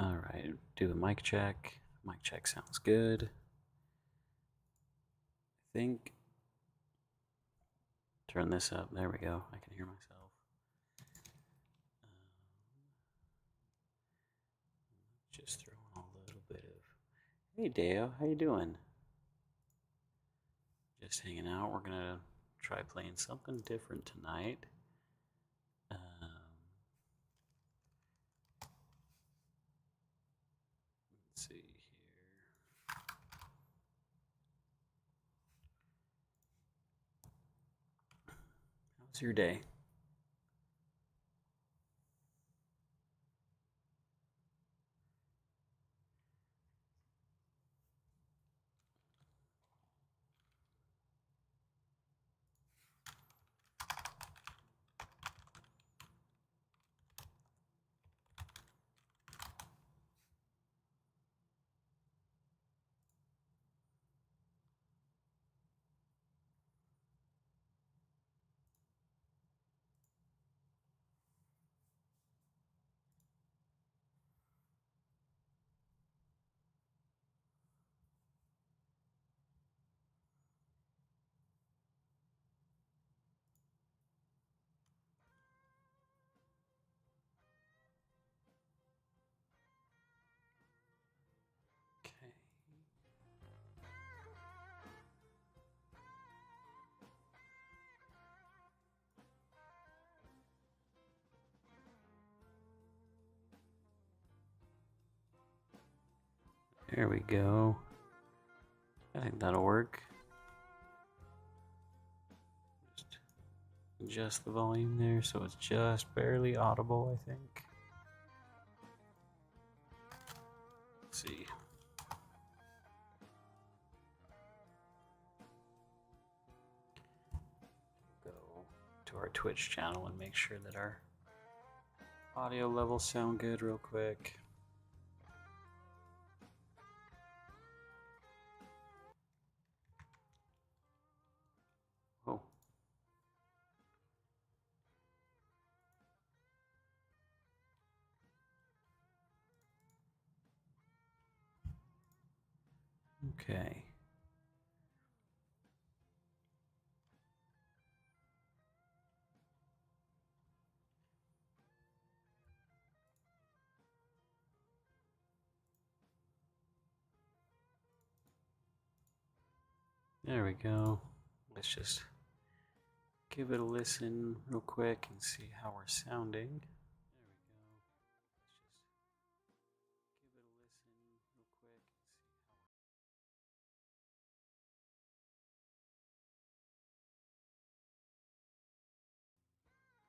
All right, do a mic check. Mic check sounds good. I think. Turn this up. There we go. I can hear myself. Just throw in a little bit of. Hey, Deo, how you doing? Just hanging out. We're gonna try playing something different tonight. Let's see here. How's your day? Okay. There we go. I think that'll work. Just adjust the volume there so it's just barely audible, I think. Let's see. Go to our Twitch channel and make sure that our audio levels sound good real quick. Oh. Okay. There we go. Let's just give it a listen real quick and see how we're sounding. There we go. Let's just give it a listen real quick and see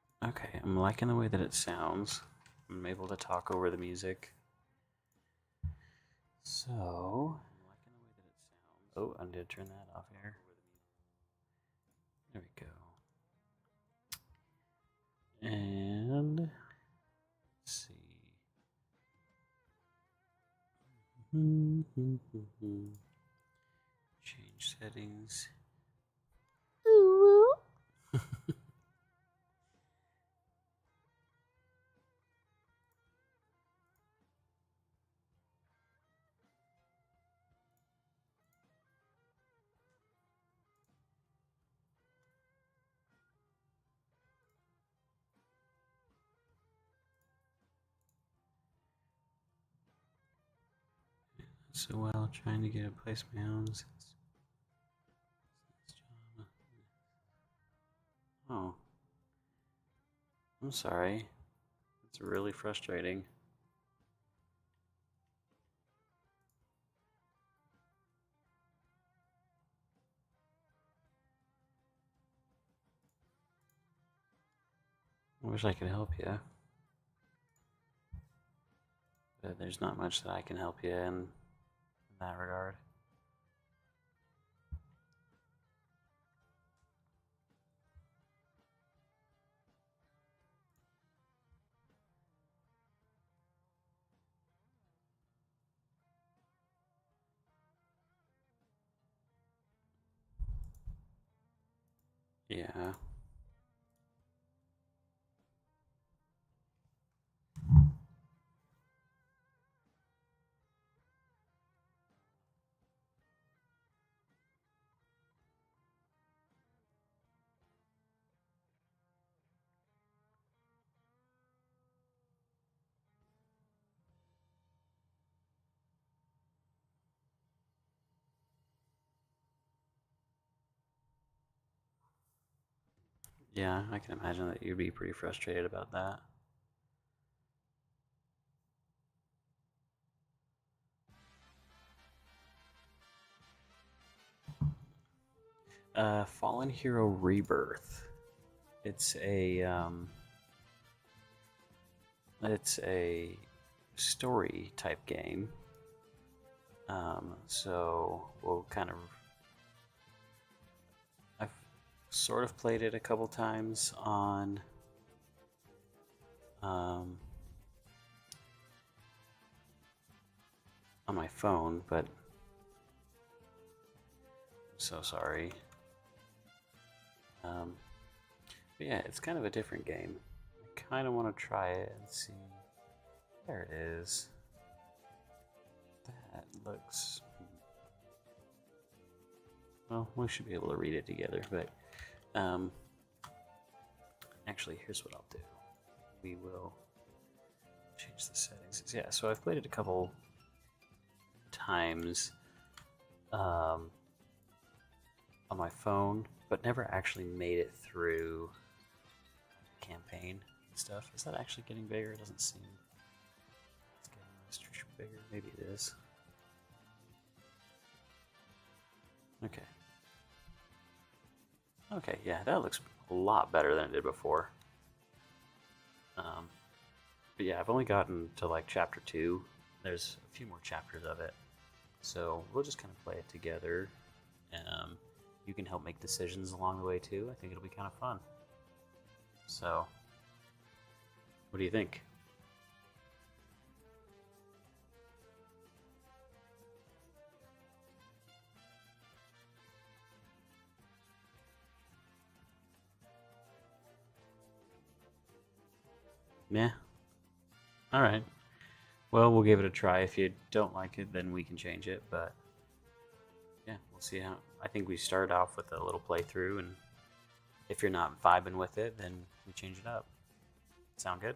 how. Okay, I'm liking the way that it sounds. I'm able to talk over the music. So, oh, I did turn that off here. There we go. And let's see. Change settings. So well, trying to get a place my own. Oh, I'm sorry. It's really frustrating. I wish I could help you, but there's not much that I can help you in that regard. Yeah. Yeah, I can imagine that you'd be pretty frustrated about that. Fallen Hero Rebirth. It's a story type game. So we'll kind of I've sort of played it a couple times on my phone, but I'm so sorry. But yeah, it's kind of a different game. I kind of want to try it and see. There it is. That looks. Well, we should be able to read it together, but actually, here's what I'll do. We will change the settings. Yeah, so I've played it a couple times on my phone, but never actually made it through the campaign and stuff. Is that actually getting bigger? It doesn't seem it's getting bigger. Maybe it is. Okay. Okay, yeah, that looks a lot better than it did before. But yeah, I've only gotten to like chapter 2. There's a few more chapters of it. So we'll just kind of play it together. You can help make decisions along the way too. I think it'll be kind of fun. So, what do you think? Yeah. All right. Well, we'll give it a try. If you don't like it, then we can change it. But yeah, we'll see how. I think we start off with a little playthrough, and if you're not vibing with it, then we change it up. Sound good?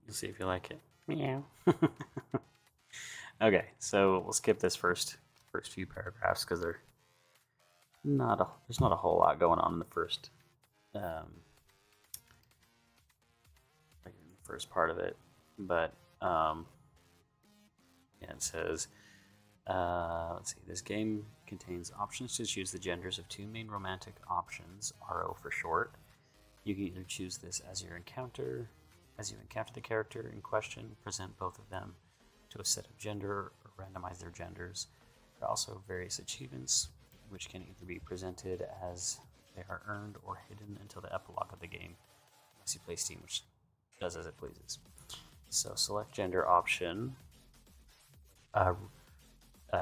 You'll see if you like it. Meow. Okay, so we'll skip this first few paragraphs because there's not a whole lot going on in the first part of it, but yeah, it says. Let's see. This game contains options to choose the genders of 2 main romantic options, RO for short. You can either choose this as you encounter the character in question, present both of them to a set of gender, or randomize their genders. There are also various achievements, which can either be presented as they are earned or hidden until the epilogue of the game, unless you play Steam, which does as it pleases. So select gender option,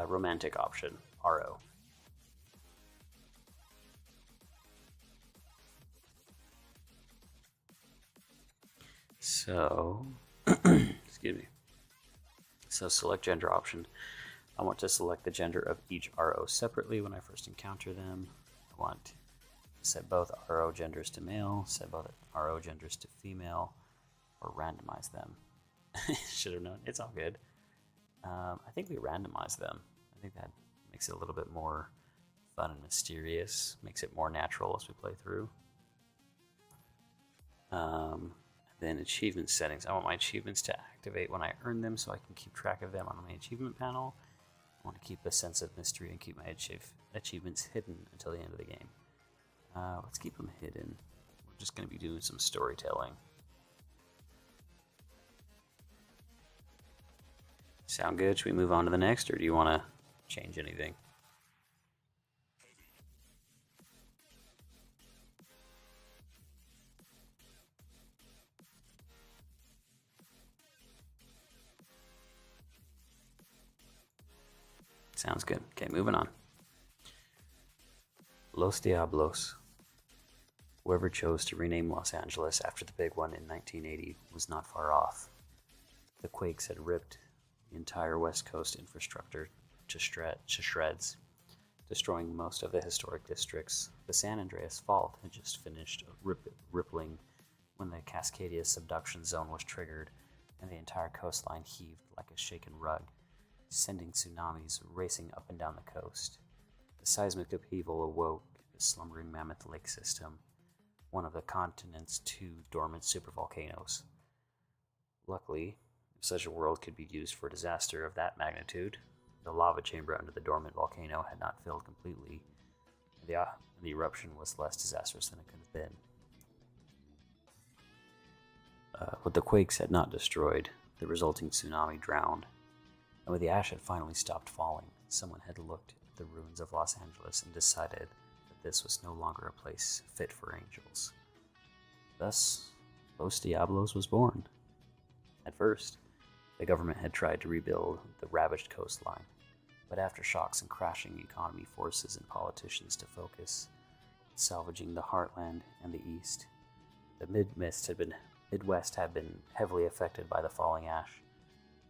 romantic option, RO. So, excuse me. So select gender option. I want to select the gender of each RO separately when I first encounter them. I want to set both RO genders to male, set both RO genders to female, or randomize them. Should have known. It's all good. I think we randomize them. I think that makes it a little bit more fun and mysterious, makes it more natural as we play through. Then achievement settings. I want my achievements to activate when I earn them so I can keep track of them on my achievement panel. I want to keep a sense of mystery and keep my achievements hidden until the end of the game. Let's keep them hidden. We're just going to be doing some storytelling. Sound good? Should we move on to the next, or do you want to change anything? Sounds good. Okay, moving on. Los Diablos. Whoever chose to rename Los Angeles after the big one in 1980 was not far off. The quakes had ripped the entire West Coast infrastructure to shreds, destroying most of the historic districts. The San Andreas Fault had just finished rippling when the Cascadia subduction zone was triggered and the entire coastline heaved like a shaken rug, sending tsunamis racing up and down the coast. The seismic upheaval awoke the slumbering Mammoth Lake system, one of the continent's two dormant supervolcanoes. Luckily, if such a world could be used for disaster of that magnitude, the lava chamber under the dormant volcano had not filled completely, and the eruption was less disastrous than it could have been. What the quakes had not destroyed, the resulting tsunami drowned, and when the ash had finally stopped falling, someone had looked at the ruins of Los Angeles and decided that this was no longer a place fit for angels. Thus, Los Diablos was born. At first, the government had tried to rebuild the ravaged coastline, but aftershocks and crashing economy forces and politicians to focus on salvaging the heartland and the east. The Midwest had been heavily affected by the falling ash,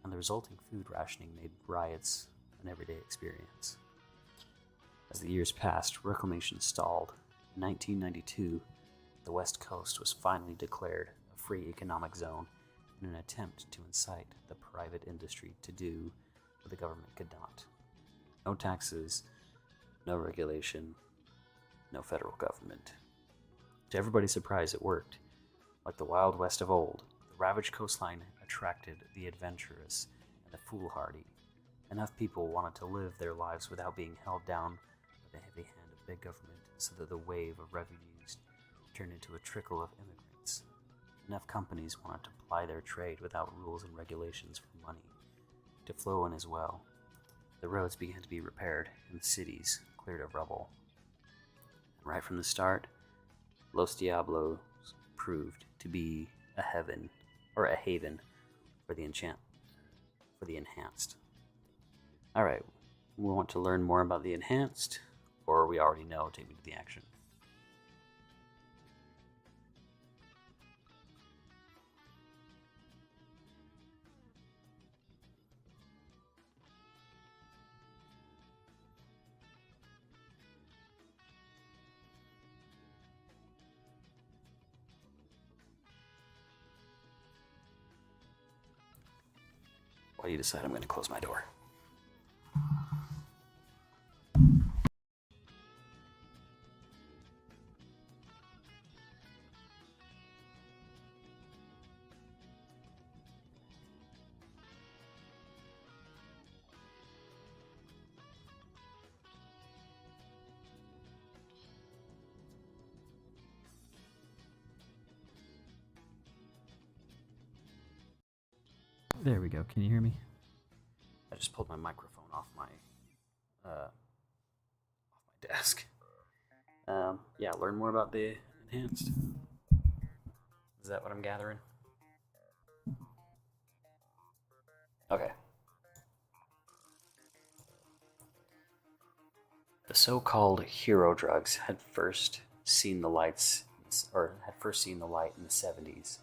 and the resulting food rationing made riots an everyday experience. As the years passed, reclamation stalled. In 1992, the West Coast was finally declared a free economic zone in an attempt to incite the private industry to do what the government could not. No taxes, no regulation, no federal government. To everybody's surprise, it worked. Like the Wild West of old, the ravaged coastline attracted the adventurous and the foolhardy. Enough people wanted to live their lives without being held down by the heavy hand of big government, so that the wave of refugees turned into a trickle of immigrants. Enough companies wanted to ply their trade without rules and regulations for money to flow in as well. The roads began to be repaired and the cities cleared of rubble. And right from the start, Los Diablos proved to be a haven for the enhanced. Alright, we want to learn more about the enhanced, or we already know, take me to the action. While you decide, I'm going to close my door. There we go. Can you hear me? I just pulled my microphone off my desk. Yeah, learn more about the enhanced. Is that what I'm gathering? Okay. The so-called hero drugs had first seen the light in the 70s,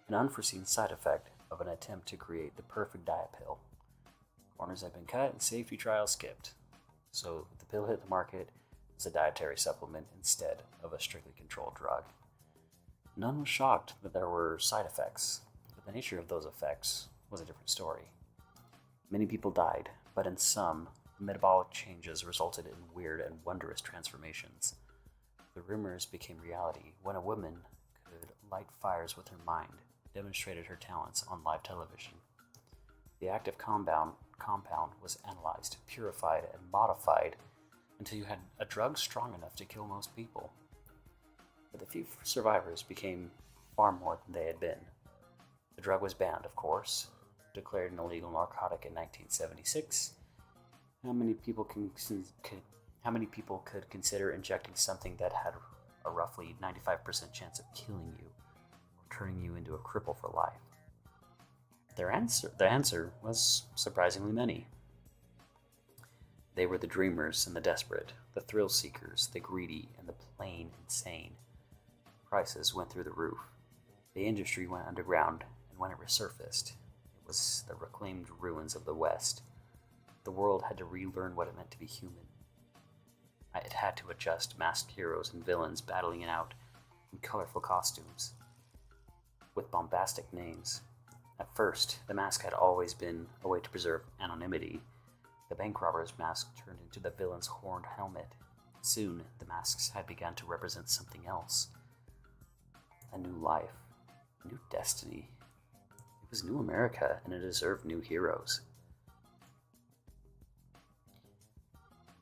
an unforeseen side effect of an attempt to create the perfect diet pill. Corners had been cut and safety trials skipped, so the pill hit the market as a dietary supplement instead of a strictly controlled drug. None was shocked that there were side effects, but the nature of those effects was a different story. Many people died, but in some, metabolic changes resulted in weird and wondrous transformations. The rumors became reality when a woman could light fires with her mind, demonstrated her talents on live television. The active compound was analyzed, purified, and modified until you had a drug strong enough to kill most people. But the few survivors became far more than they had been. The drug was banned, of course, declared an illegal narcotic in 1976. How many people could consider injecting something that had a roughly 95% chance of killing you, turning you into a cripple for life? The answer was surprisingly many. They were the dreamers and the desperate, the thrill seekers, the greedy, and the plain insane. Prices went through the roof. The industry went underground, and when it resurfaced, it was the reclaimed ruins of the West. The world had to relearn what it meant to be human. It had to adjust masked heroes and villains battling it out in colorful costumes. with bombastic names. At first, the mask had always been a way to preserve anonymity. The bank robber's mask turned into the villain's horned helmet. Soon, the masks had begun to represent something else. A new life, a new destiny. It was new America, and it deserved new heroes.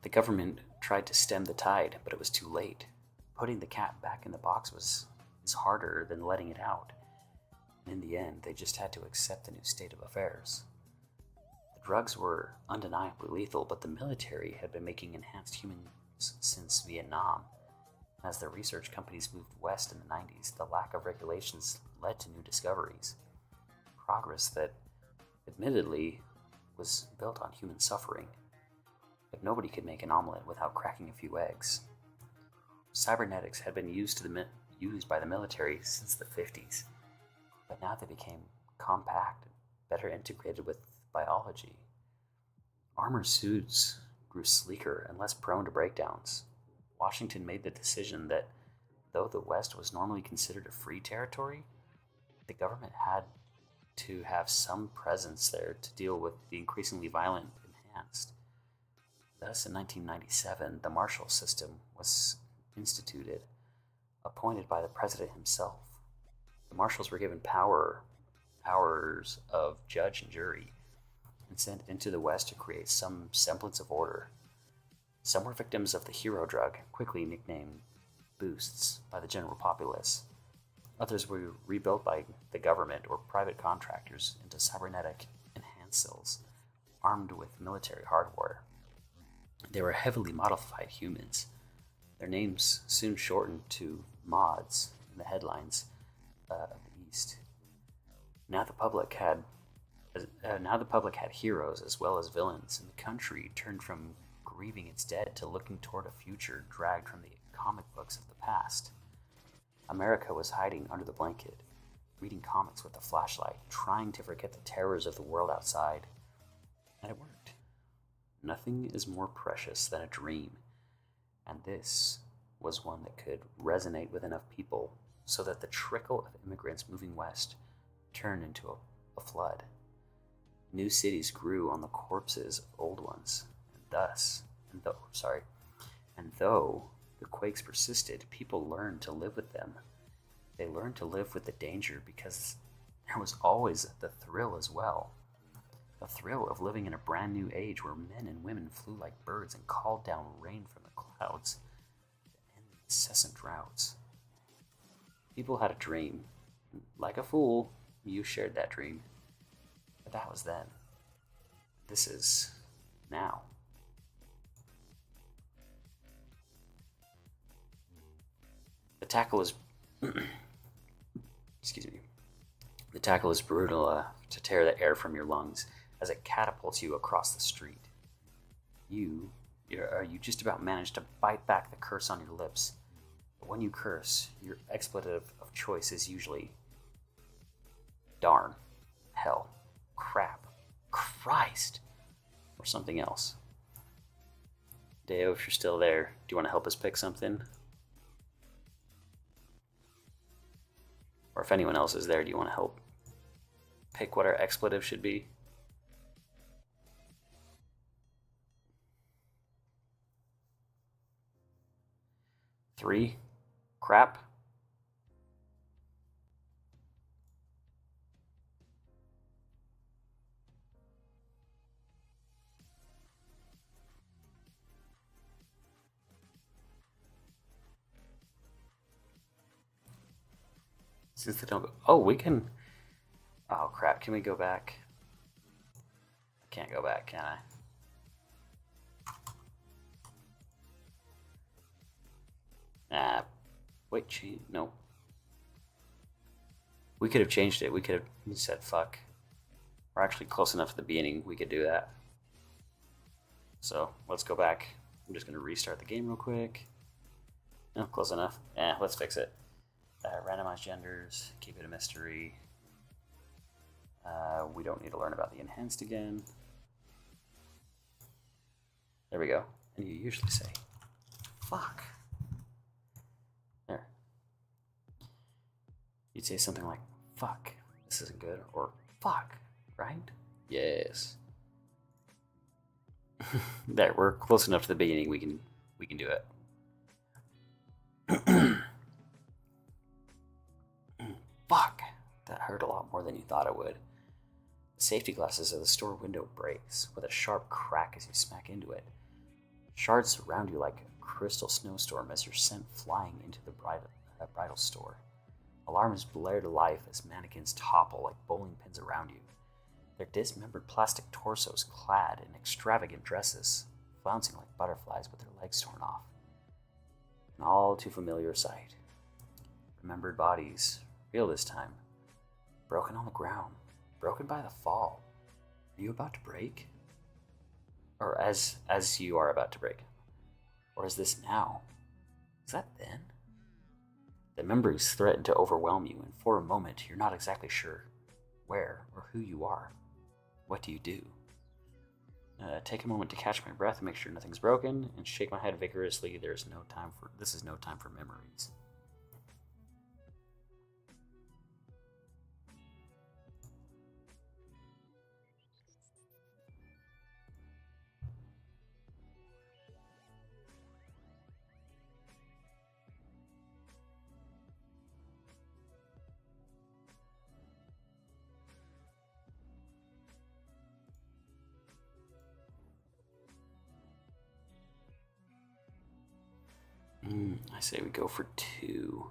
The government tried to stem the tide, but it was too late. Putting the cat back in the box was harder than letting it out. And in the end, they just had to accept the new state of affairs. The drugs were undeniably lethal, but the military had been making enhanced humans since Vietnam. As the research companies moved west in the 90s, the lack of regulations led to new discoveries. Progress that, admittedly, was built on human suffering. But nobody could make an omelet without cracking a few eggs. Cybernetics had been used by the military since the 50s, but now they became compact and better integrated with biology. Armor suits grew sleeker and less prone to breakdowns. Washington made the decision that though the West was normally considered a free territory, the government had to have some presence there to deal with the increasingly violent enhanced. Thus, in 1997, the Marshall System was instituted, appointed by the president himself. The marshals were given powers of judge and jury, and sent into the West to create some semblance of order. Some were victims of the hero drug, quickly nicknamed boosts by the general populace. Others were rebuilt by the government or private contractors into cybernetic enhanced cells, armed with military hardware. They were heavily modified humans. Their names soon shortened to mods in the headlines of the East. Now the public had heroes as well as villains, and the country turned from grieving its dead to looking toward a future dragged from the comic books of the past. America was hiding under the blanket, reading comics with a flashlight, trying to forget the terrors of the world outside. And it worked. Nothing is more precious than a dream, and this was one that could resonate with enough people so that the trickle of immigrants moving west turned into a flood. New cities grew on the corpses of old ones, and though the quakes persisted, people learned to live with them. They learned to live with the danger because there was always the thrill as well. The thrill of living in a brand new age where men and women flew like birds and called down rain from the clouds to end the incessant droughts. People had a dream. Like a fool, you shared that dream. But that was then. This is now. The tackle is The tackle is brutal to tear the air from your lungs as it catapults you across the street. You just about manage to bite back the curse on your lips. But when you curse, your expletive of choice is usually darn, hell, crap, Christ, or something else. Deo, if you're still there, do you want to help us pick something? Or if anyone else is there, do you want to help pick what our expletive should be? Three, crap. Since they don't go, oh, we can, oh crap, can we go back? I can't go back, can I? Wait, no. We could have changed it. We could have said fuck. We're actually close enough at the beginning. We could do that. So let's go back. I'm just going to restart the game real quick. No, close enough. Let's fix it. Randomize genders. Keep it a mystery. We don't need to learn about the enhanced again. There we go. And you usually say, fuck. There. You'd say something like, fuck, this isn't good, or fuck, right? Yes. There, we're close enough to the beginning. We can do it. Fuck, that hurt a lot more than you thought it would. The safety glasses of the store window breaks with a sharp crack as you smack into it. Shards surround you like a crystal snowstorm as you're sent flying into the bridal store. Alarms blare to life as mannequins topple like bowling pins around you. Their dismembered plastic torsos clad in extravagant dresses, flouncing like butterflies with their legs torn off. An all too familiar sight. Remembered bodies, real this time, broken on the ground, broken by the fall. Are you about to break? Or as you are about to break? Or is this now? Is that then? The memories threaten to overwhelm you, and for a moment you're not exactly sure where or who you are. What do you do? Take a moment to catch my breath and make sure nothing's broken, and shake my head vigorously. This is no time for memories. I say we go for 2.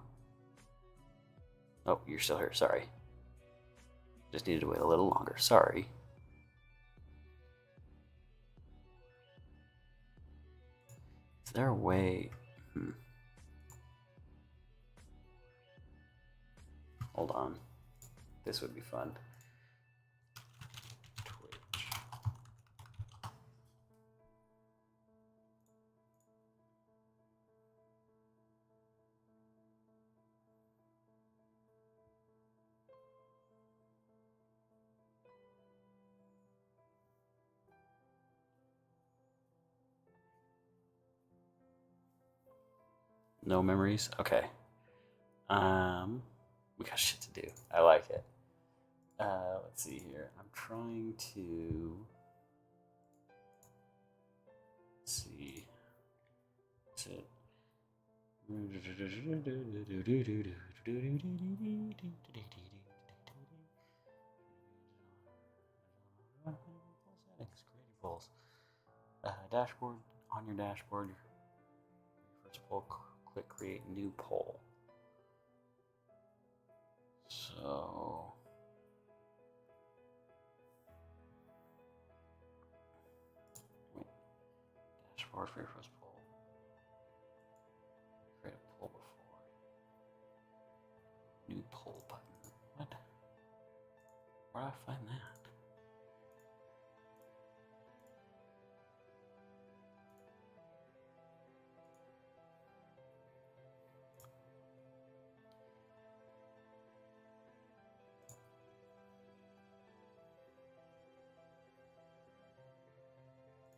Oh, you're still here. Sorry. Just needed to wait a little longer. Sorry. Is there a way? Hold on. This would be fun. Twitch. No memories? Okay. We got shit to do. I like it. Let's see here. I'm trying to see. Is it? Creative dashboard. On your dashboard, first poll, click create new poll. So wait, dashboard for your first poll. Create a poll before. New poll button. What? Where do I find that?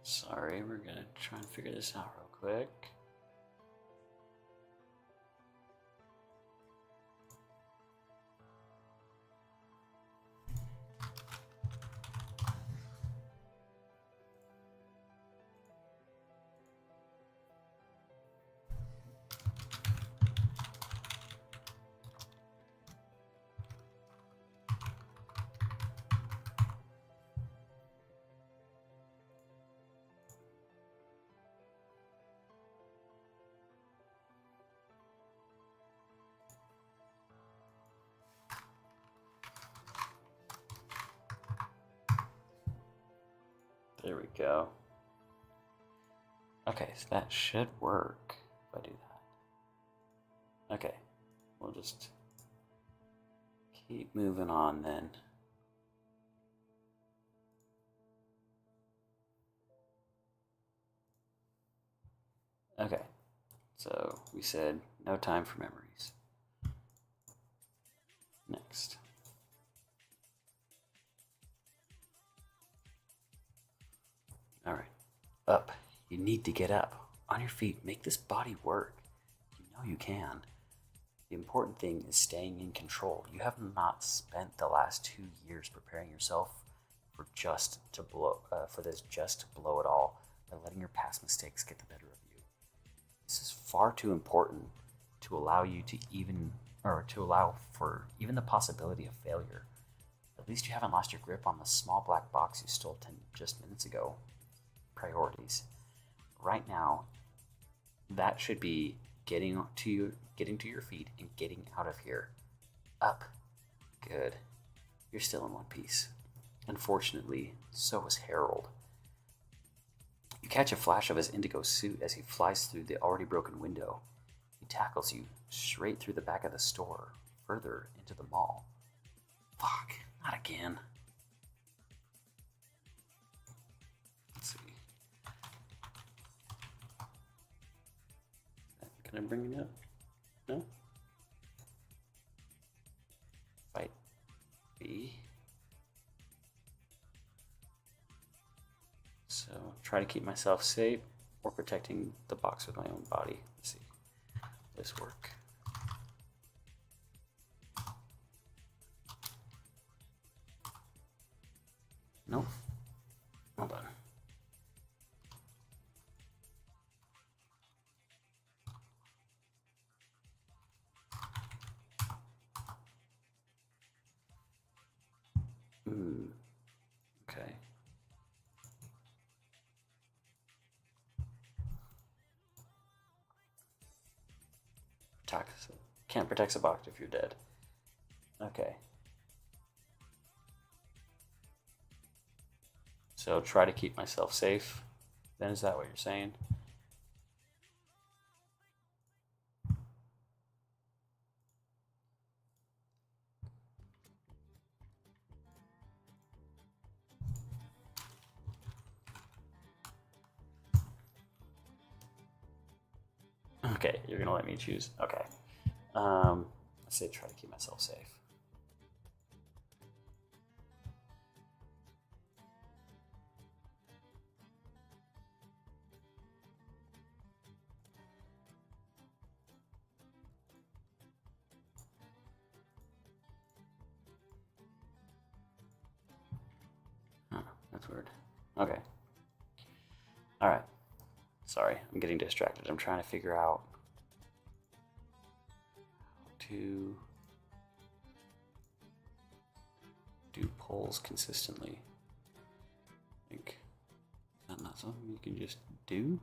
Sorry, we're gonna try and figure this out real quick. There we go. Okay, so that should work if I do that. Okay, we'll just keep moving on then. Okay, so we said no time for memories. Next. All right, up. You need to get up. On your feet, make this body work. You know you can. The important thing is staying in control. You have not spent the last 2 years preparing yourself for this just to blow it all by letting your past mistakes get the better of you. This is far too important to allow you to even or to allow for even the possibility of failure. At least you haven't lost your grip on the small black box you stole 10 just minutes ago. Priorities. Right now, that should be getting to your feet and getting out of here. Up. Good. You're still in one piece. Unfortunately, so is Harold. You catch a flash of his indigo suit as he flies through the already broken window. He tackles you straight through the back of the store, further into the mall. Fuck, not again. Let's see. Can I bring it up? No? Fight B. So try to keep myself safe or protecting the box with my own body. Let's see. This work. Nope. Hold on. Okay. Can't protect a box if you're dead. Okay. So try to keep myself safe. Then is that what you're saying? Okay, you're gonna let me choose. Okay. Let's say try to keep myself safe. Huh, that's weird. Okay. All right. Sorry, I'm getting distracted. I'm trying to figure out how to do polls consistently. I think that's not something you can just do.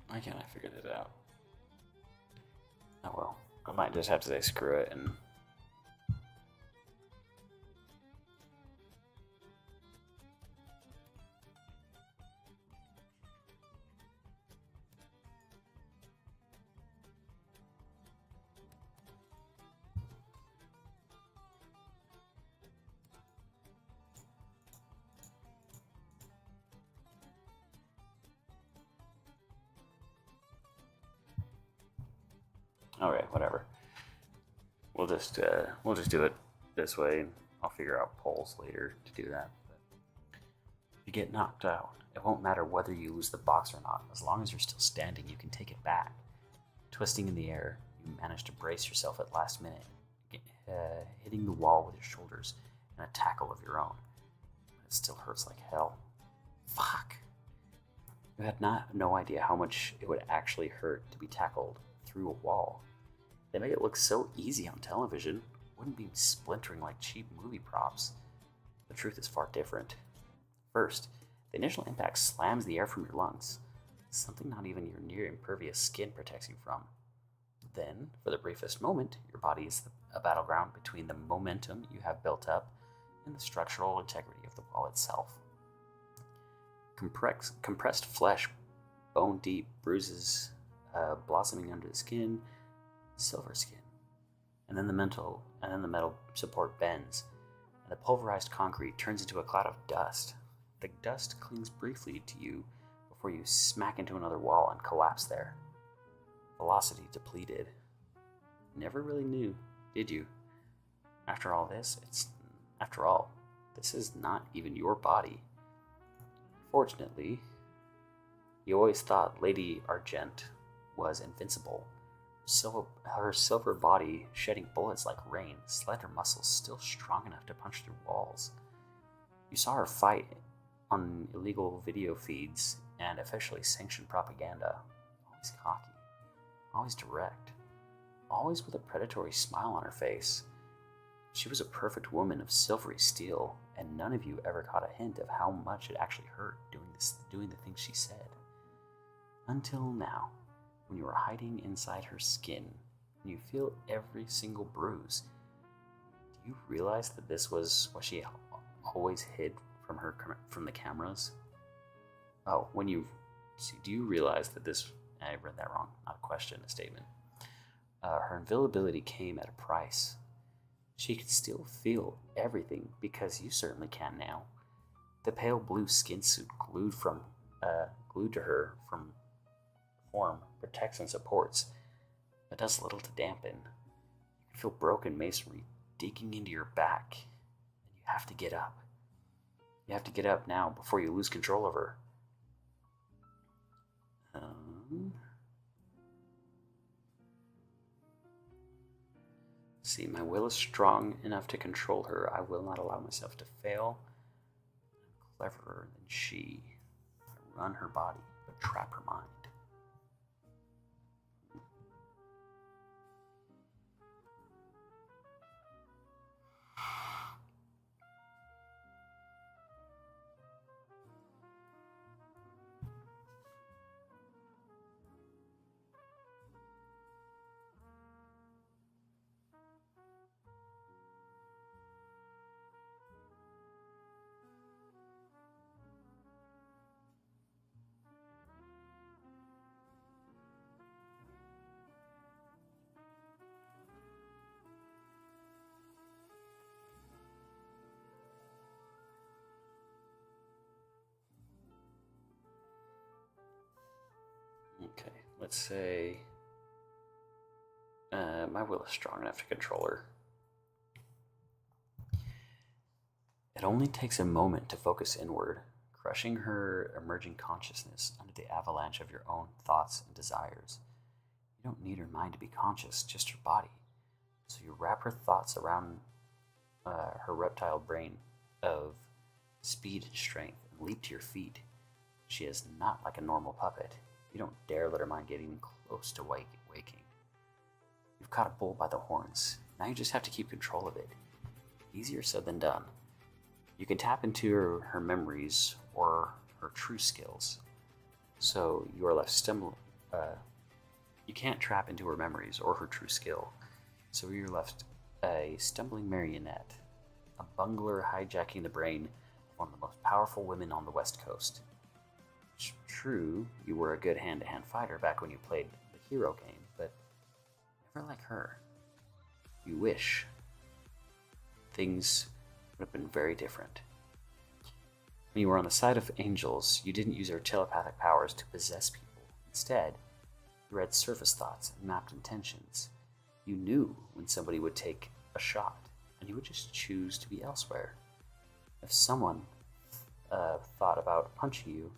Why can't I figure this out? Oh well, I might just have to say screw it and... Alright, whatever. We'll just do it this way. I'll figure out polls later to do that. But if you get knocked out, it won't matter whether you lose the box or not. As long as you're still standing, you can take it back. Twisting in the air, you manage to brace yourself at last minute, hitting the wall with your shoulders and a tackle of your own. But it still hurts like hell. Fuck. You had no idea how much it would actually hurt to be tackled through a wall. They make it look so easy on television. Wouldn't be splintering like cheap movie props. The truth is far different. First, the initial impact slams the air from your lungs, something not even your near impervious skin protects you from. Then, for the briefest moment, your body is a battleground between the momentum you have built up and the structural integrity of the wall itself. Compressed flesh, bone deep, bruises blossoming under the skin, silver skin, and then the metal support bends, and the pulverized concrete turns into a cloud of dust. The dust clings briefly to you before you smack into another wall and collapse there. Velocity depleted. Never really knew, did you? After all, this is not even your body. Fortunately, you always thought Lady Argent was invincible. Her silver body shedding bullets like rain, slender muscles still strong enough to punch through walls. You saw her fight on illegal video feeds and officially sanctioned propaganda. Always cocky, always direct, always with a predatory smile on her face. She was a perfect woman of silvery steel, and none of you ever caught a hint of how much it actually hurt doing the things she said. Until now, when you are hiding inside her skin, and you feel every single bruise. Do you realize that this was what she always hid from the cameras? Oh, do you realize that this? I read that wrong. Not a question, a statement. Her invisibility came at a price. She could still feel everything because you certainly can now. The pale blue skin suit glued to her from form protects and supports, but does little to dampen. You can feel broken masonry digging into your back, and you have to get up. You have to get up now before you lose control of her. See, my will is strong enough to control her. I will not allow myself to fail. I'm cleverer than she. I run her body, but trap her mind. Okay, let's say my will is strong enough to control her. It only takes a moment to focus inward, crushing her emerging consciousness under the avalanche of your own thoughts and desires. You don't need her mind to be conscious, just her body. So you wrap her thoughts around her reptile brain of speed and strength and leap to your feet. She is not like a normal puppet. You don't dare let her mind get even close to waking. You've caught a bull by the horns. Now you just have to keep control of it. Easier said than done. You can tap into her memories or her true skills. So you are left stumbling. You can't trap into her memories or her true skill. So you're left a stumbling marionette, a bungler hijacking the brain of one of the most powerful women on the West Coast. It's true, you were a good hand-to-hand fighter back when you played the hero game, but never like her. You wish things would have been very different. When you were on the side of angels, you didn't use your telepathic powers to possess people. Instead, you read surface thoughts and mapped intentions. You knew when somebody would take a shot, and you would just choose to be elsewhere. If someone thought about punching you,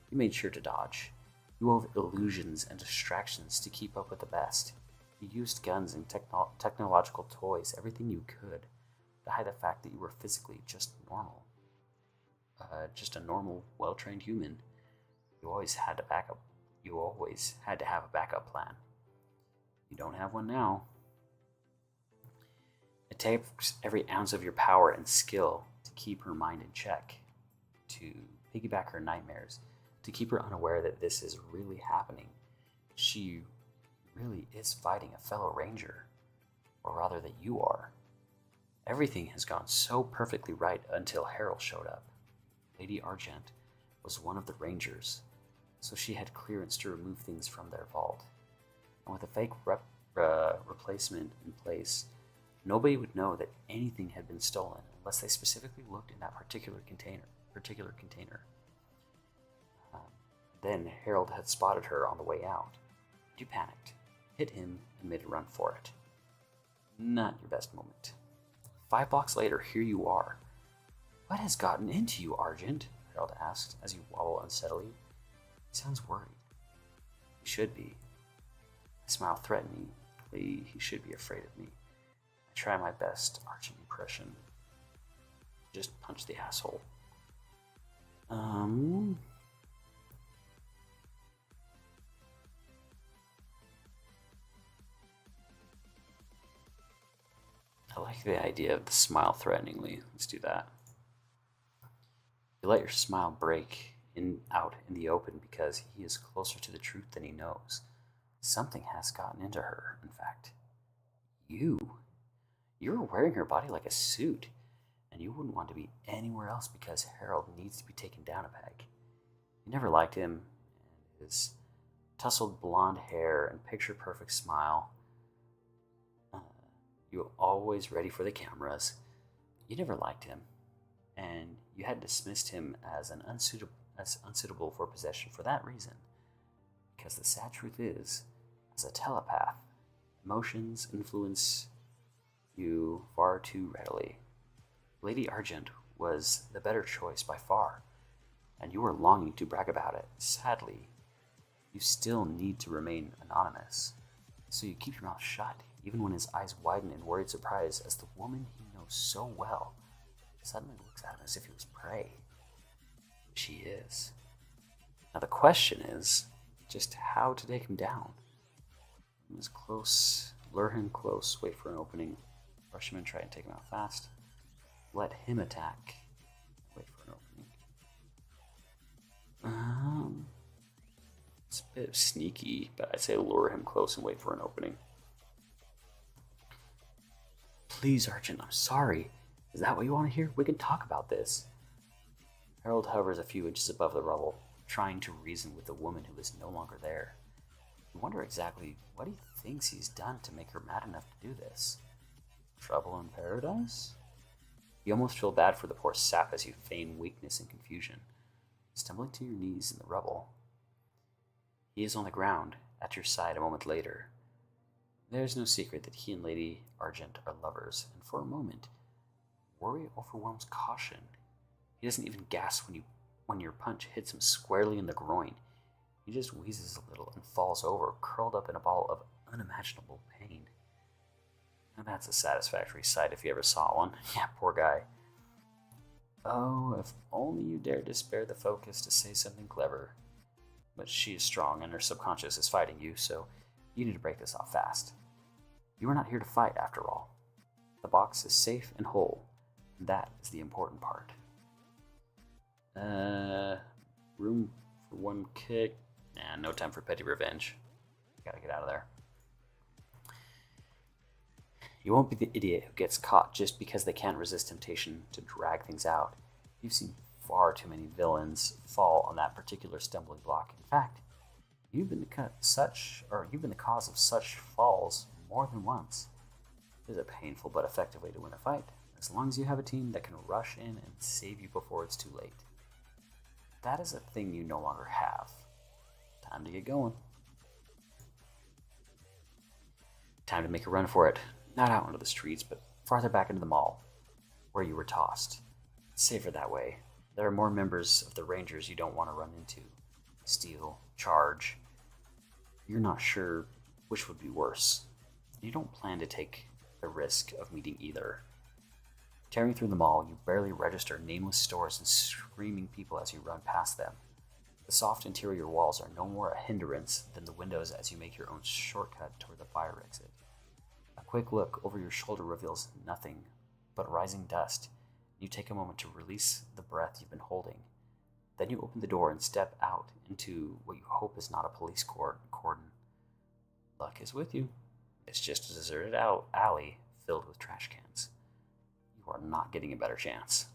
you made sure to dodge. You wove illusions and distractions to keep up with the best. You used guns and technological toys, everything you could, to hide the fact that you were physically just normal. Just a normal, well-trained human. You always had to have a backup plan. You don't have one now. It takes every ounce of your power and skill to keep her mind in check, to piggyback her nightmares, to keep her unaware that this is really happening. She really is fighting a fellow ranger, or rather that you are. Everything has gone so perfectly right until Harold showed up. Lady Argent was one of the Rangers, so she had clearance to remove things from their vault. And with a fake replacement in place, nobody would know that anything had been stolen unless they specifically looked in that particular container. Um, then Harold had spotted her on the way out. You panicked, hit him, and made a run for it. Not your best moment. 5 blocks later, here you are. What has gotten into you, Argent? Harold asked as you wobble unsteadily. He sounds worried. He should be. I smile threateningly. He should be afraid of me. I try my best Argent impression. Just punch the asshole. I like the idea of the smile threateningly. Let's do that. You let your smile break out in the open because he is closer to the truth than he knows. Something has gotten into her, in fact. You. You're wearing her body like a suit, and you wouldn't want to be anywhere else because Harold needs to be taken down a peg. You never liked him, and his tousled blonde hair and picture-perfect smile. You were always ready for the cameras. You never liked him, and you had dismissed him as unsuitable for possession for that reason. Because the sad truth is, as a telepath, emotions influence you far too readily. Lady Argent was the better choice by far, and you were longing to brag about it. Sadly, you still need to remain anonymous, so you keep your mouth shut, even when his eyes widen in worried surprise as the woman he knows so well suddenly looks at him as if he was prey. She is. Now the question is just how to take him down. He was close, lure him close, wait for an opening, rush him and try and take him out fast. Let him attack, wait for an opening. It's a bit sneaky, but I'd say lure him close and wait for an opening. Please, Argent, I'm sorry. Is that what you want to hear? We can talk about this. Harold hovers a few inches above the rubble, trying to reason with the woman who is no longer there. You wonder exactly what he thinks he's done to make her mad enough to do this. Trouble in paradise? You almost feel bad for the poor sap as you feign weakness and confusion, stumbling to your knees in the rubble. He is on the ground, at your side a moment later. There's no secret that he and Lady Argent are lovers, and for a moment, worry overwhelms caution. He doesn't even gasp when your punch hits him squarely in the groin. He just wheezes a little and falls over, curled up in a ball of unimaginable pain. And that's a satisfactory sight if you ever saw one. Yeah, poor guy. Oh, if only you dared to spare the focus to say something clever. But she is strong and her subconscious is fighting you, so you need to break this off fast. You are not here to fight, after all. The box is safe and whole, and that is the important part. Room for one kick. Nah, no time for petty revenge. Gotta get out of there. You won't be the idiot who gets caught just because they can't resist temptation to drag things out. You've seen far too many villains fall on that particular stumbling block. In fact, you've been the cause of such falls more than once. It is a painful but effective way to win a fight, as long as you have a team that can rush in and save you before it's too late. That is a thing you no longer have. Time to get going. Time to make a run for it. Not out into the streets, but farther back into the mall, where you were tossed. It's safer that way. There are more members of the Rangers you don't want to run into. Steal, charge. You're not sure which would be worse. You don't plan to take the risk of meeting either. Tearing through the mall, you barely register nameless stores and screaming people as you run past them. The soft interior walls are no more a hindrance than the windows as you make your own shortcut toward the fire exit. A quick look over your shoulder reveals nothing but rising dust. You take a moment to release the breath you've been holding. Then you open the door and step out into what you hope is not a police cordon. Luck is with you. It's just a deserted alley filled with trash cans. You are not getting a better chance.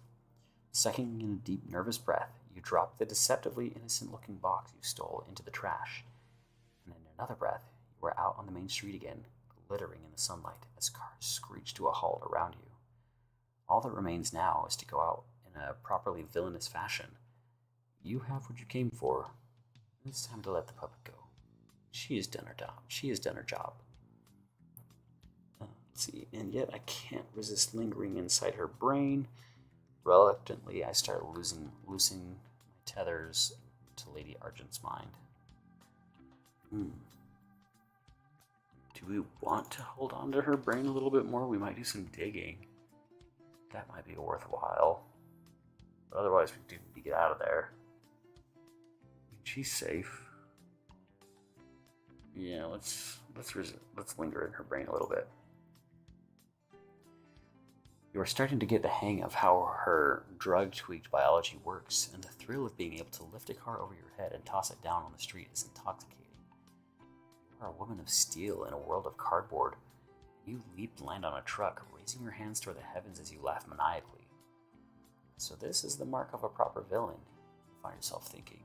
Sucking in a deep, nervous breath, you drop the deceptively innocent-looking box you stole into the trash. And in another breath, you are out on the main street again, glittering in the sunlight as cars screech to a halt around you. All that remains now is to go out in a properly villainous fashion. You have what you came for. It's time to let the puppet go. She has done her job. She has done her job. Let's see, and yet I can't resist lingering inside her brain. Reluctantly, I start loosening my tethers to Lady Argent's mind. Do we want to hold on to her brain a little bit more? We might do some digging. That might be worthwhile. But otherwise, we do need to get out of there. She's safe. Yeah, let's linger in her brain a little bit. You are starting to get the hang of how her drug-tweaked biology works, and the thrill of being able to lift a car over your head and toss it down on the street is intoxicating. You are a woman of steel in a world of cardboard. You leap and land on a truck, raising your hands toward the heavens as you laugh maniacally. So this is the mark of a proper villain, you find yourself thinking.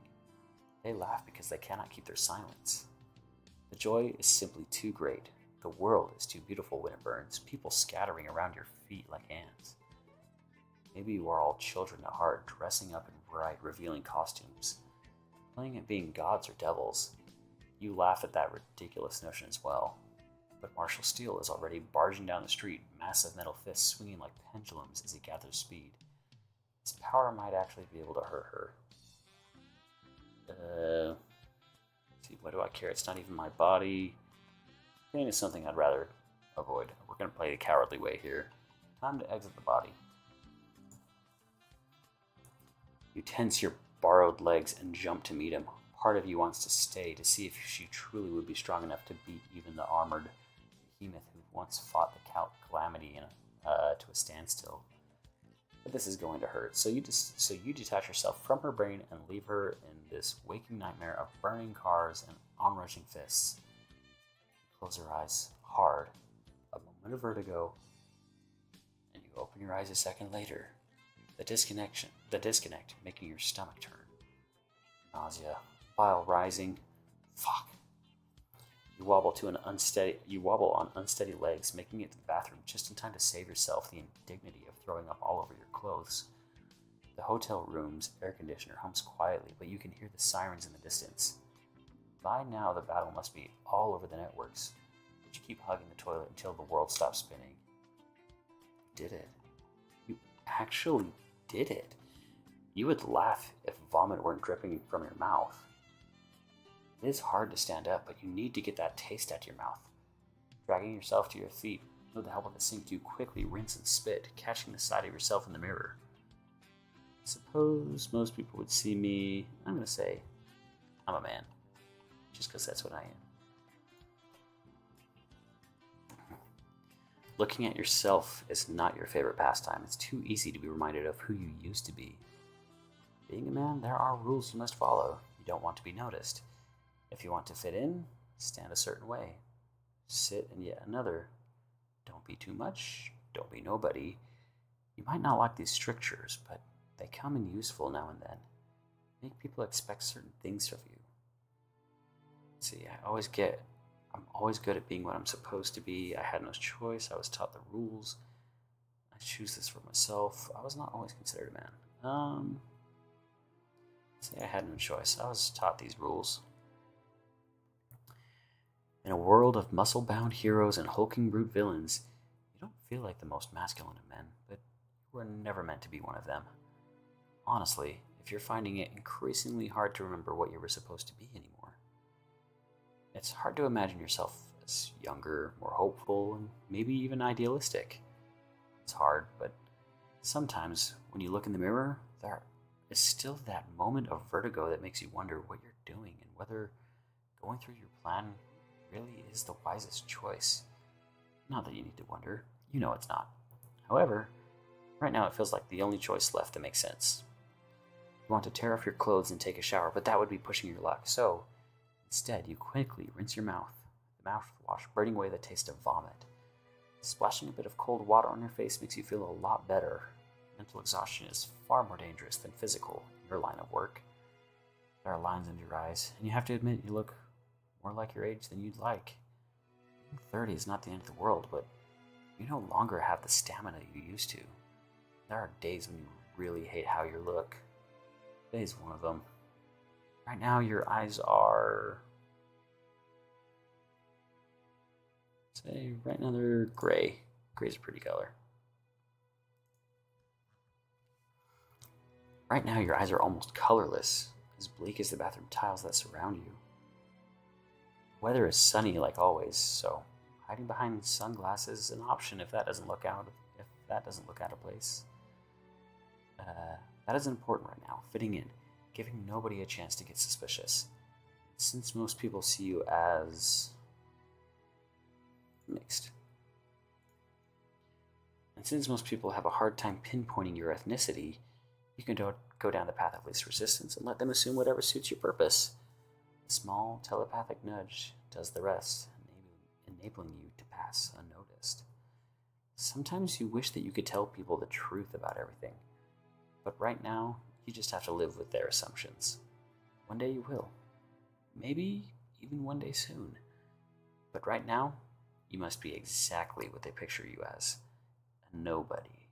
They laugh because they cannot keep their silence. The joy is simply too great. The world is too beautiful when it burns, people scattering around your feet like ants. Maybe you are all children at heart, dressing up in bright, revealing costumes, playing at being gods or devils. You laugh at that ridiculous notion as well. But Marshall Steele is already barging down the street, massive metal fists swinging like pendulums as he gathers speed. His power might actually be able to hurt her. See, why do I care? It's not even my body. Pain is something I'd rather avoid. We're going to play the cowardly way here. Time to exit the body. You tense your borrowed legs and jump to meet him. Part of you wants to stay to see if she truly would be strong enough to beat even the armored behemoth who once fought the calamity to a standstill. But this is going to hurt. So you detach yourself from her brain and leave her in this waking nightmare of burning cars and onrushing fists. Close your eyes hard, a moment of vertigo, and you open your eyes a second later. The disconnect making your stomach turn. Nausea, bile rising. Fuck. You wobble on unsteady legs, making it to the bathroom just in time to save yourself the indignity of throwing up all over your clothes. The hotel room's air conditioner hums quietly, but you can hear the sirens in the distance. By now, the battle must be all over the networks, but you keep hugging the toilet until the world stops spinning. You did it. You actually did it. You would laugh if vomit weren't dripping from your mouth. It is hard to stand up, but you need to get that taste out of your mouth. Dragging yourself to your feet, with the help of a sink, you quickly rinse and spit, catching the side of yourself in the mirror. Suppose most people would see me, I'm going to say, I'm a man. Just because that's what I am. Looking at yourself is not your favorite pastime. It's too easy to be reminded of who you used to be. Being a man, there are rules you must follow. You don't want to be noticed. If you want to fit in, stand a certain way. Sit in yet another. Don't be too much. Don't be nobody. You might not like these strictures, but they come in useful now and then. Make people expect certain things of you. See, I'm always good at being what I'm supposed to be. I had no choice. I was taught the rules. I choose this for myself. I was not always considered a man. See, I had no choice. I was taught these rules. In a world of muscle-bound heroes and hulking brute villains, you don't feel like the most masculine of men, but you were never meant to be one of them. Honestly, if you're finding it increasingly hard to remember what you were supposed to be anymore, it's hard to imagine yourself as younger, more hopeful, and maybe even idealistic. It's hard, but sometimes when you look in the mirror, there is still that moment of vertigo that makes you wonder what you're doing and whether going through your plan really is the wisest choice. Not that you need to wonder, you know it's not. However, right now it feels like the only choice left that makes sense. You want to tear off your clothes and take a shower, but that would be pushing your luck, so instead, you quickly rinse your mouth, the mouthwash burning away the taste of vomit. Splashing a bit of cold water on your face makes you feel a lot better. Mental exhaustion is far more dangerous than physical in your line of work. There are lines under your eyes, and you have to admit you look more like your age than you'd like. 30 is not the end of the world, but you no longer have the stamina you used to. There are days when you really hate how you look. Today's one of them. Right now, your eyes are... right now they're gray. Gray's a pretty color. Right now, your eyes are almost colorless, as bleak as the bathroom tiles that surround you. The weather is sunny like always, so hiding behind sunglasses is an option if that doesn't look out of place. That is important right now, fitting in, giving nobody a chance to get suspicious. Since most people see you as mixed. And since most people have a hard time pinpointing your ethnicity, you can go down the path of least resistance and let them assume whatever suits your purpose. A small telepathic nudge does the rest, enabling you to pass unnoticed. Sometimes you wish that you could tell people the truth about everything, but right now, you just have to live with their assumptions. One day you will. Maybe even one day soon. But right now, you must be exactly what they picture you as. A nobody.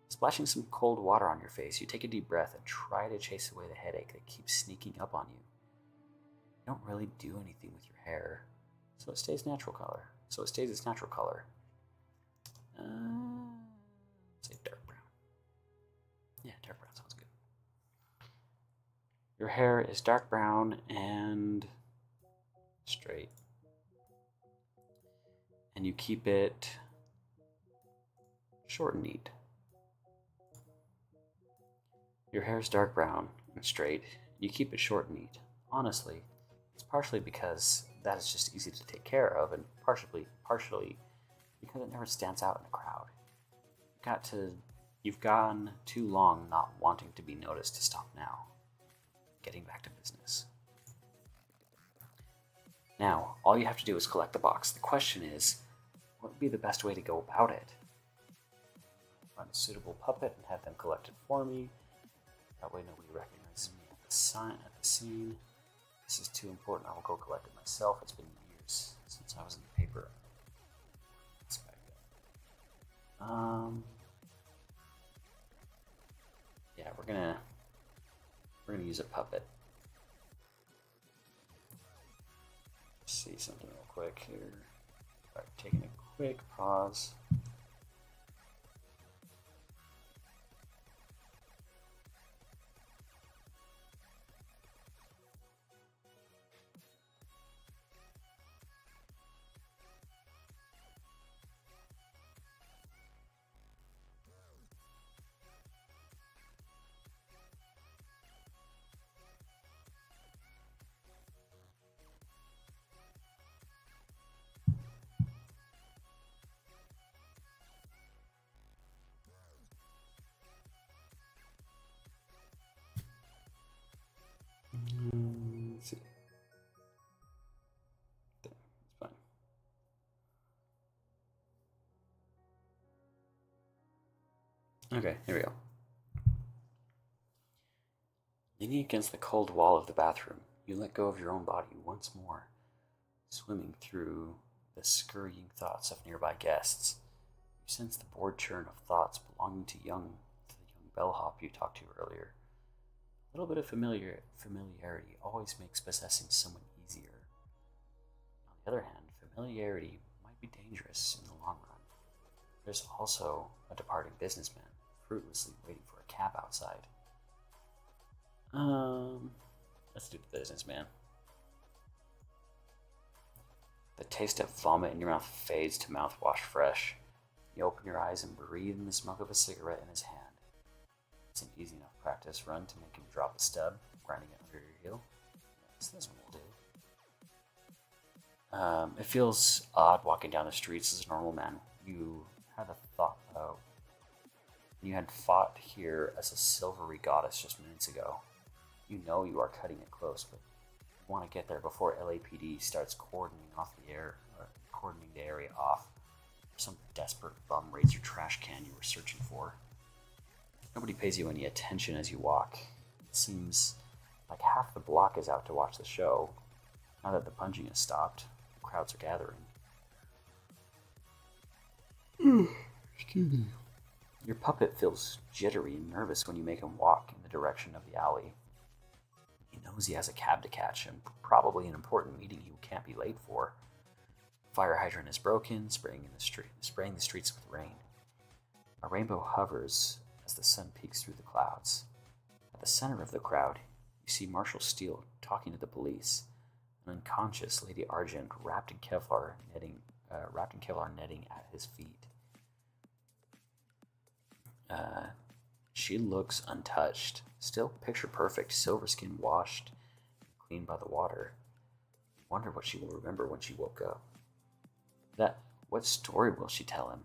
Splashing some cold water on your face, you take a deep breath and try to chase away the headache that keeps sneaking up on you. You don't really do anything with your hair, so it stays its natural color. Say dark brown. Yeah, dark brown sounds good. Your hair is dark brown and straight. And you keep it short and neat. Your hair is dark brown and straight. You keep it short and neat. Honestly, it's partially because that is just easy to take care of, and partially because it never stands out in a crowd. You've gone too long not wanting to be noticed to stop now. Getting back to business. Now, all you have to do is collect the box. The question is, what would be the best way to go about it? Find a suitable puppet and have them collect it for me. That way nobody recognizes me at the scene. This is too important. I will go collect it myself. It's been years since I was in the paper. Yeah, we're gonna use a puppet. See something real quick here. All right, taking a quick pause. Let's see. There, it's fine. Okay, here we go. Leaning against the cold wall of the bathroom, you let go of your own body once more, swimming through the scurrying thoughts of nearby guests. You sense the bored churn of thoughts belonging to the young bellhop you talked to earlier. A little bit of familiarity always makes possessing someone easier. On the other hand, familiarity might be dangerous in the long run. There's also a departing businessman, fruitlessly waiting for a cab outside. Let's do the businessman. The taste of vomit in your mouth fades to mouthwash fresh. You open your eyes and breathe in the smoke of a cigarette in his hand. It's an easy enough practice run to make him drop a stub, grinding it under your heel. Yes, this one will do. It feels odd walking down the streets as a normal man. You had fought here as a silvery goddess just minutes ago. You know you are cutting it close, but you want to get there before LAPD starts cordoning the area off. some desperate bum raids your trash can you were searching for. Nobody pays you any attention as you walk. It seems like half the block is out to watch the show. Now that the punching has stopped, the crowds are gathering. Excuse me. Your puppet feels jittery and nervous when you make him walk in the direction of the alley. He knows he has a cab to catch and probably an important meeting he can't be late for. The fire hydrant is broken, spraying the streets with rain. A rainbow hovers as the sun peeks through the clouds. At the center of the crowd, you see Marshal Steele talking to the police. An unconscious Lady Argent wrapped in Kevlar netting at his feet. She looks untouched, still picture perfect, silver skin washed clean by the water. Wonder what she will remember when she woke up. What story will she tell him?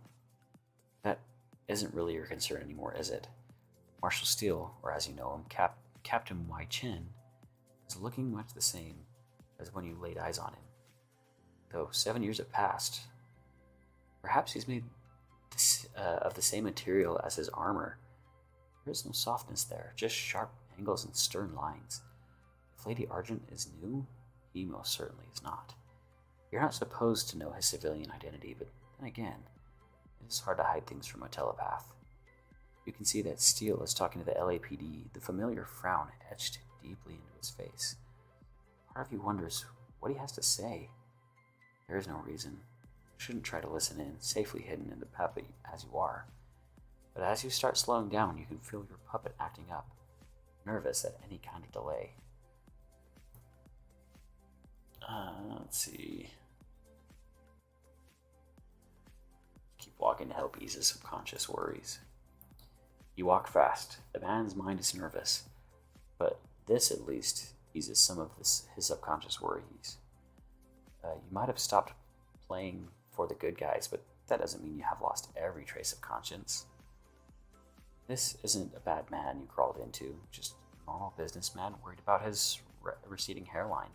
That isn't really your concern anymore, is it? Marshal Steele, or as you know him, Captain Wai Chin, is looking much the same as when you laid eyes on him. Though 7 years have passed, perhaps he's made of the same material as his armor. There is no softness there, just sharp angles and stern lines. If Lady Argent is new, he most certainly is not. You're not supposed to know his civilian identity, but then again, it is hard to hide things from a telepath. You can see that Steele is talking to the LAPD, the familiar frown etched deeply into his face. Part of you wonders what he has to say. There is no reason. You shouldn't try to listen in, safely hidden in the puppet as you are. But as you start slowing down, you can feel your puppet acting up, nervous at any kind of delay. Let's see. Keep walking to help ease his subconscious worries. You walk fast. The man's mind is nervous, but this at least eases some of his subconscious worries. You might have stopped playing for the good guys, but that doesn't mean you have lost every trace of conscience. This isn't a bad man you crawled into, just a normal businessman worried about his receding hairline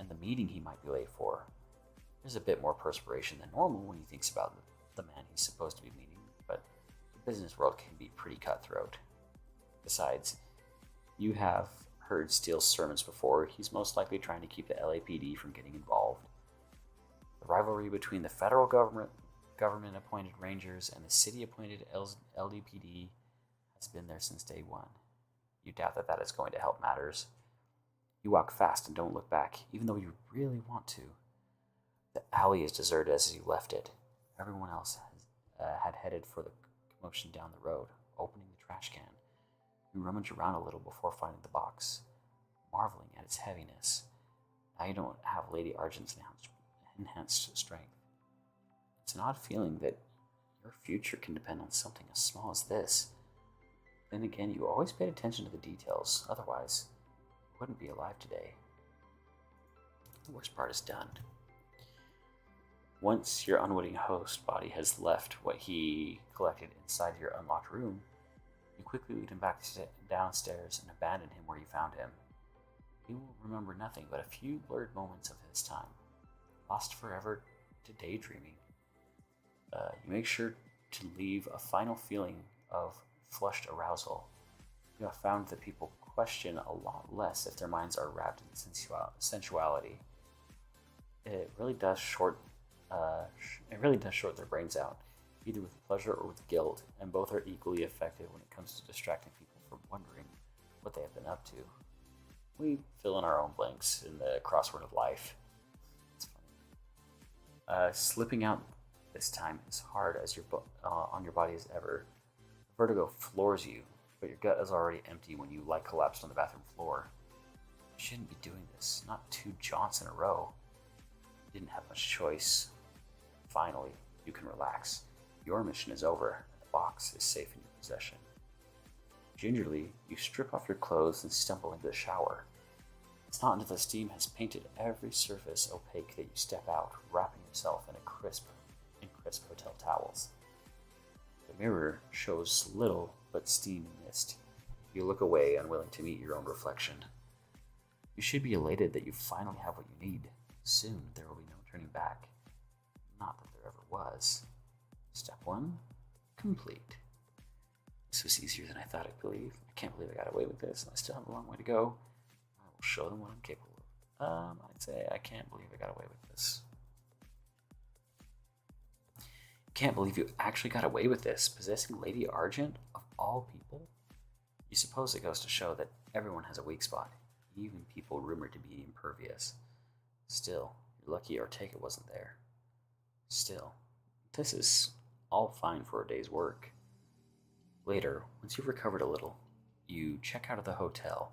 and the meeting he might be late for. There's a bit more perspiration than normal when he thinks about the man he's supposed to be meeting, but the business world can be pretty cutthroat. Besides, you have heard Steele's sermons before. He's most likely trying to keep the LAPD from getting involved. The rivalry between the federal government-appointed Rangers and the city-appointed LDPD has been there since day one. You doubt that is going to help matters. You walk fast and don't look back, even though you really want to. The alley is deserted as you left it. Everyone else had headed for the commotion down the road, opening the trash can. You rummage around a little before finding the box, marveling at its heaviness. Now you don't have Lady Argent's enhanced strength. It's an odd feeling that your future can depend on something as small as this. Then again, you always paid attention to the details, otherwise you wouldn't be alive today. The worst part is done. Once your unwitting host body has left what he collected inside your unlocked room, you quickly lead him back downstairs and abandon him where you found him. He will remember nothing but a few blurred moments of his time, lost forever to daydreaming. You make sure to leave a final feeling of flushed arousal. You have found that people question a lot less if their minds are wrapped in sensuality. It really does short their brains out, either with pleasure or with guilt, and both are equally effective when it comes to distracting people from wondering what they have been up to. We fill in our own blanks in the crossword of life. It's funny. Slipping out this time is hard as on your body as ever. Vertigo floors you, but your gut is already empty when you lie collapsed on the bathroom floor. You shouldn't be doing this, not 2 jaunts in a row. You didn't have much choice. Finally, you can relax. Your mission is over, and the box is safe in your possession. Gingerly, you strip off your clothes and stumble into the shower. It's not until the steam has painted every surface opaque that you step out, wrapping yourself in crisp hotel towels. The mirror shows little but steam and mist. You look away, unwilling to meet your own reflection. You should be elated that you finally have what you need. Soon there will be no turning back. Not that there ever was. Step 1, complete. This was easier than I thought I'd believe. I can't believe I got away with this, and I still have a long way to go. I will show them what I'm capable of. I'd say I can't believe I got away with this. Can't believe you actually got away with this, possessing Lady Argent, of all people? You suppose it goes to show that everyone has a weak spot, even people rumored to be impervious. Still, you're lucky Ortega wasn't there. Still, this is all fine for a day's work. Later, once you've recovered a little, you check out of the hotel.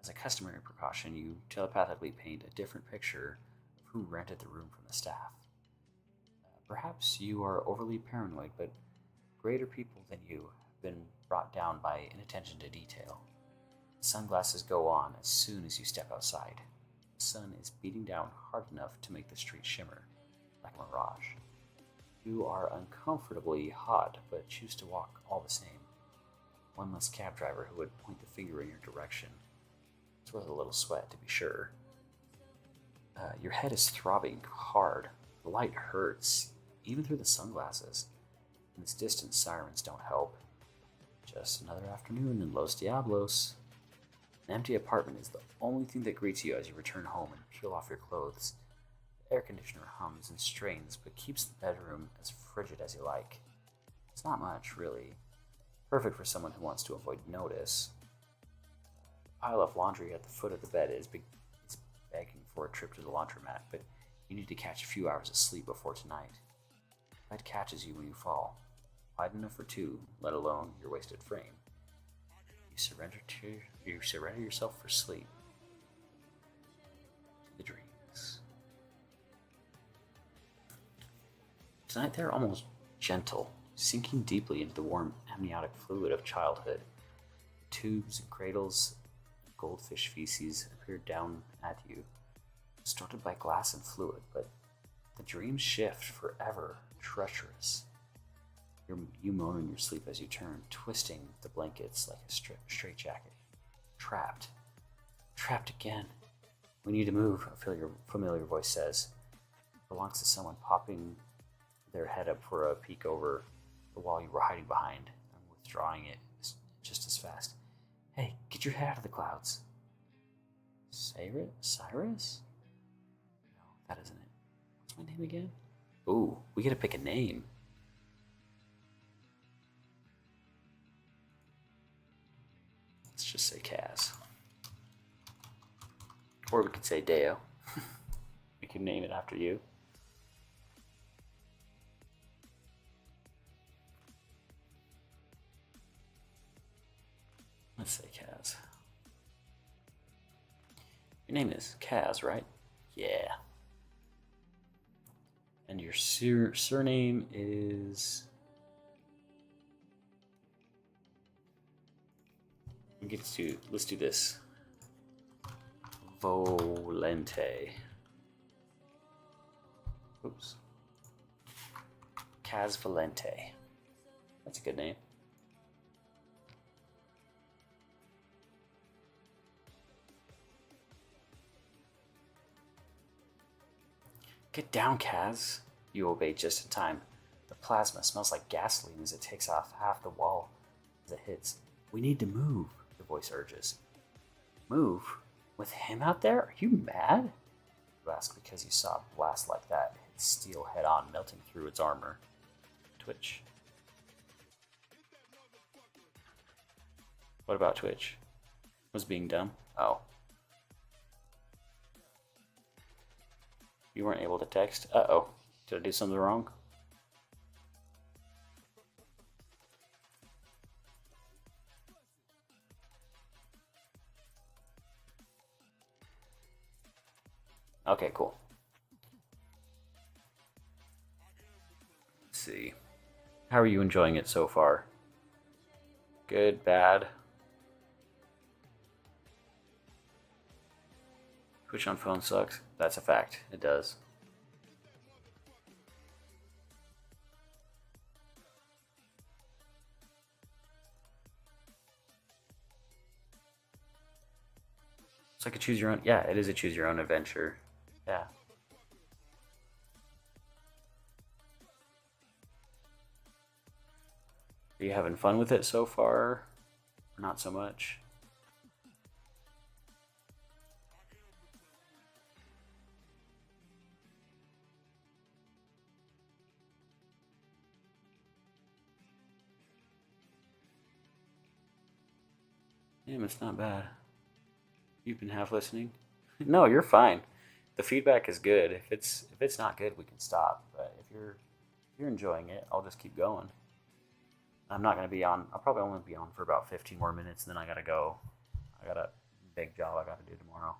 As a customary precaution, you telepathically paint a different picture of who rented the room from the staff. Perhaps you are overly paranoid, but greater people than you have been brought down by inattention to detail. The sunglasses go on as soon as you step outside. The sun is beating down hard enough to make the street shimmer, like a mirage. You are uncomfortably hot, but choose to walk all the same. One less cab driver who would point the finger in your direction. It's worth a little sweat, to be sure. Your head is throbbing hard. The light hurts, even through the sunglasses. In this distance, sirens don't help. Just another afternoon in Los Diablos. An empty apartment is the only thing that greets you as you return home and peel off your clothes. The air conditioner hums and strains, but keeps the bedroom as frigid as you like. It's not much, really. Perfect for someone who wants to avoid notice. The pile of laundry at the foot of the bed is begging for a trip to the laundromat, but you need to catch a few hours of sleep before tonight. Bed catches you when you fall, wide enough for two, let alone your wasted frame. You surrender yourself for sleep. To the dreams. Tonight they're almost gentle, sinking deeply into the warm amniotic fluid of childhood. Tubes and cradles of goldfish feces appear down at you, distorted by glass and fluid, but the dreams shift forever, treacherous. You moan in your sleep as you turn, twisting the blankets like a straitjacket. Trapped. Trapped again. We need to move, a familiar voice says. It belongs to someone popping their head up for a peek over the wall you were hiding behind and withdrawing it just as fast. Hey, get your head out of the clouds. Cyrus? No, that isn't it. What's my name again? Ooh, we gotta pick a name. Let's just say Kaz. Or we could say Deo. We can name it after you. Let's say Kaz. Your name is Kaz, right? Yeah. And your surname is... Let's do this. Volente. Oops. Kaz Volente. That's a good name. Get down, Kaz. You obey just in time. The plasma smells like gasoline as it takes off half the wall as it hits. We need to move, the voice urges. Move? With him out there? Are you mad? You ask because you saw a blast like that hit steel head on, melting through its armor. Twitch. What about Twitch? Was being dumb? Oh. You weren't able to text? Uh-oh. Did I do something wrong? Okay, cool. Let's see. How are you enjoying it so far? Good, bad? Twitch on phone sucks. That's a fact. It does. It's like a choose your own. Yeah, it is a choose your own adventure. Yeah. Are you having fun with it so far? Or not so much? Damn, it's not bad. You've been half listening. No, you're fine. The feedback is good. If it's not good, we can stop. But if you're enjoying it, I'll just keep going. I'm not gonna be on. I'll probably only be on for about 15 more minutes, and then I gotta go. I got a big job I gotta do tomorrow.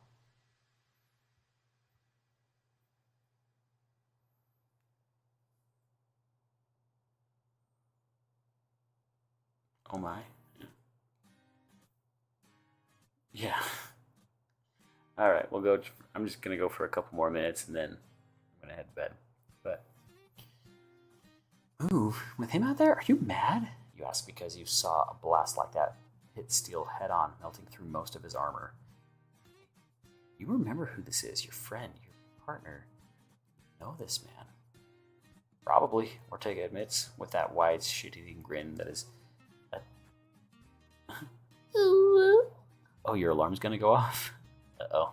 Oh my. Yeah. All right, we'll go. I'm just gonna go for a couple more minutes, and then I'm gonna head to bed. But ooh, with him out there, are you mad? You ask because you saw a blast like that hit Steel head on, melting through most of his armor. You remember who this is, your friend, your partner. You know this man. Probably, Ortega admits, with that wide, shit-eating grin that is. A... Oh, your alarm's gonna go off? Uh oh.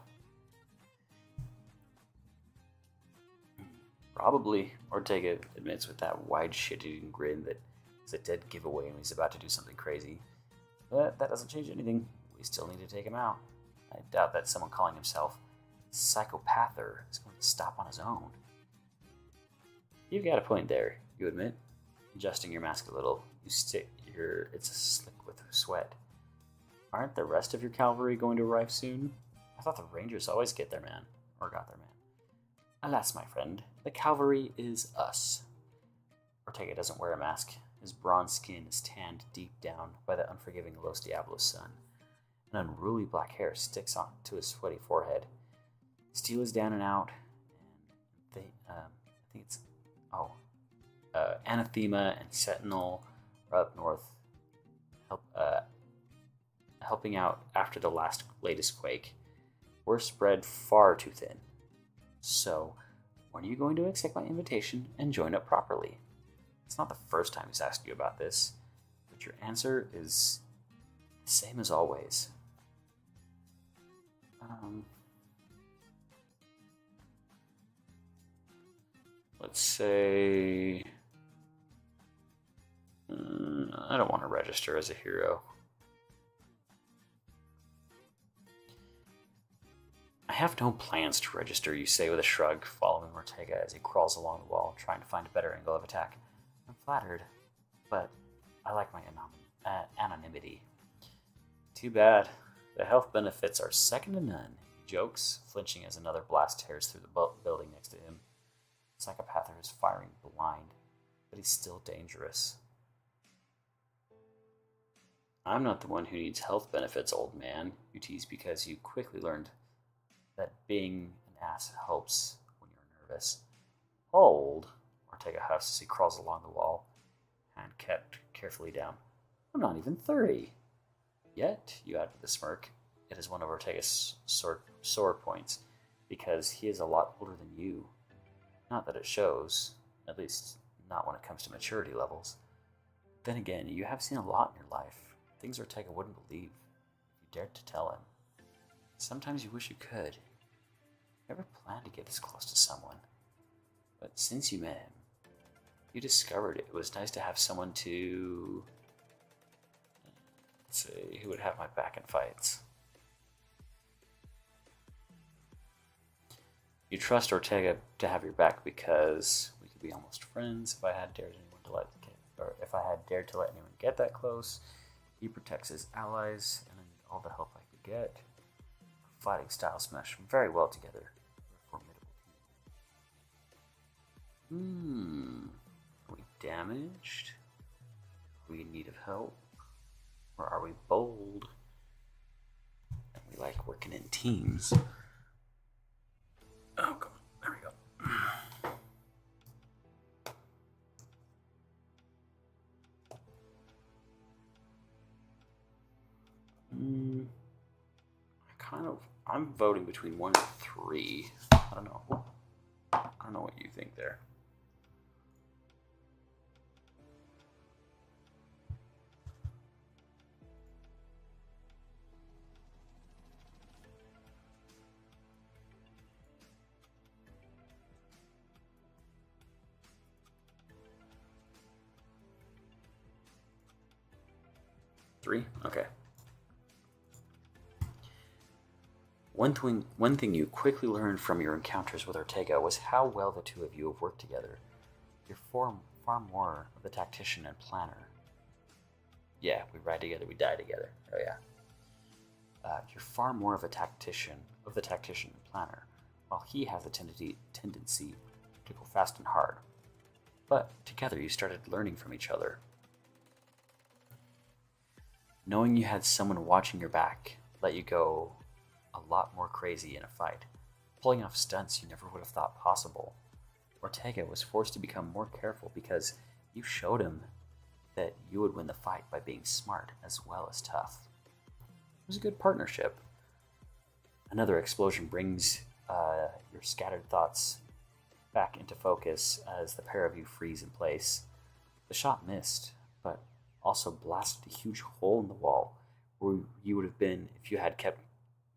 Probably, Ortega admits with that wide, shit-eating grin that is a dead giveaway and he's about to do something crazy. But that doesn't change anything. We still need to take him out. I doubt that someone calling himself Psychopather is going to stop on his own. You've got a point there, you admit. Adjusting your mask a little, you stick your. It's slick with sweat. Aren't the rest of your cavalry going to arrive soon? I thought the Rangers always get their man. Or got their man. Alas, my friend, the cavalry is us. Ortega doesn't wear a mask. His bronze skin is tanned deep down by the unforgiving Los Diablos sun. An unruly black hair sticks on to his sweaty forehead. Steel is down and out, and I think it's Anathema and Sentinel are up north, helping out after the latest quake. We're spread far too thin. So, when are you going to accept my invitation and join up properly? It's not the first time he's asked you about this, but your answer is the same as always. Let's say. I don't want to register as a hero. I have no plans to register, you say with a shrug, following Ortega as he crawls along the wall, trying to find a better angle of attack. I'm flattered, but I like my anonymity. Too bad. The health benefits are second to none, he jokes, flinching as another blast tears through the building next to him. Psychopather is firing blind, but he's still dangerous. I'm not the one who needs health benefits, old man, you tease because you quickly learned that being an ass helps when you're nervous. Hold, Ortega huffs as he crawls along the wall, hand kept carefully down. I'm not even 30. Yet, you add with a smirk, it is one of Ortega's sore points, because he is a lot older than you. Not that it shows, at least not when it comes to maturity levels. Then again, you have seen a lot in your life, things Ortega wouldn't believe if you dared to tell him. Sometimes you wish you could. You never planned to get this close to someone. But since you met him, you discovered it was nice to have someone to... Let's see, who would have my back in fights. You trust Ortega to have your back because we could be almost friends if I had dared to let anyone get that close. He protects his allies, and I need all the help I could get. Our fighting styles mesh very well together. We're a formidable team. Are we damaged? Are we in need of help? Or are we bold? And we like working in teams. Oh, God. There we go. I'm voting between 1 and 3. I don't know. I don't know what you think there. 3? Okay. One thing you quickly learned from your encounters with Ortega was how well the two of you have worked together. You're far more of the tactician and planner. Yeah, we ride together, we die together. Oh yeah. You're far more of the tactician and planner, while he has a tendency to go fast and hard. But together you started learning from each other. Knowing you had someone watching your back let you go a lot more crazy in a fight, pulling off stunts you never would have thought possible. Ortega was forced to become more careful because you showed him that you would win the fight by being smart as well as tough. It was a good partnership. Another explosion brings your scattered thoughts back into focus as the pair of you freeze in place. The shot missed, but also blasted a huge hole in the wall where you would have been if you had kept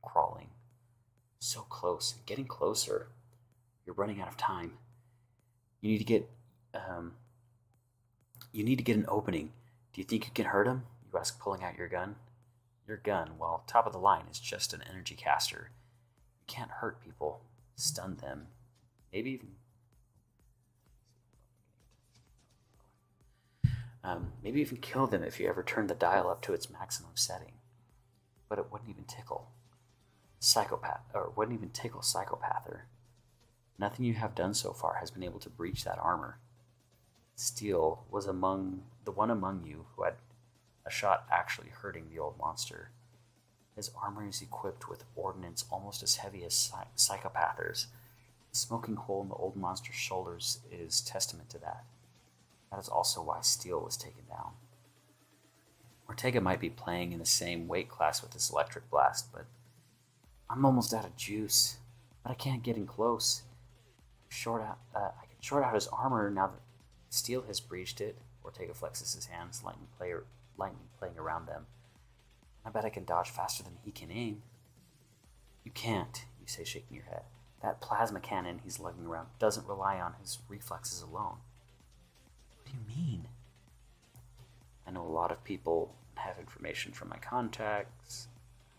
crawling. So close, getting closer. You're running out of time. You need to get an opening. Do you think you can hurt him? You ask, pulling out your gun. Your gun, while top of the line, is just an energy caster. You can't hurt people, stun them, maybe even kill them if you ever turn the dial up to its maximum setting. But it wouldn't even tickle psychopather. Nothing you have done so far has been able to breach that armor. Steel was the one among you who had a shot actually hurting the old monster. His armor is equipped with ordnance almost as heavy as psychopathers. The smoking hole in the old monster's shoulders is testament to that. That is also why Steel was taken down. Ortega might be playing in the same weight class with this electric blast, but I'm almost out of juice. But I can't get in close. I can short out his armor now that Steel has breached it. Ortega flexes his hands, lightning playing around them. I bet I can dodge faster than he can aim. You can't, you say, shaking your head. That plasma cannon he's lugging around doesn't rely on his reflexes alone. What do you mean? I know a lot of people have information from my contacts.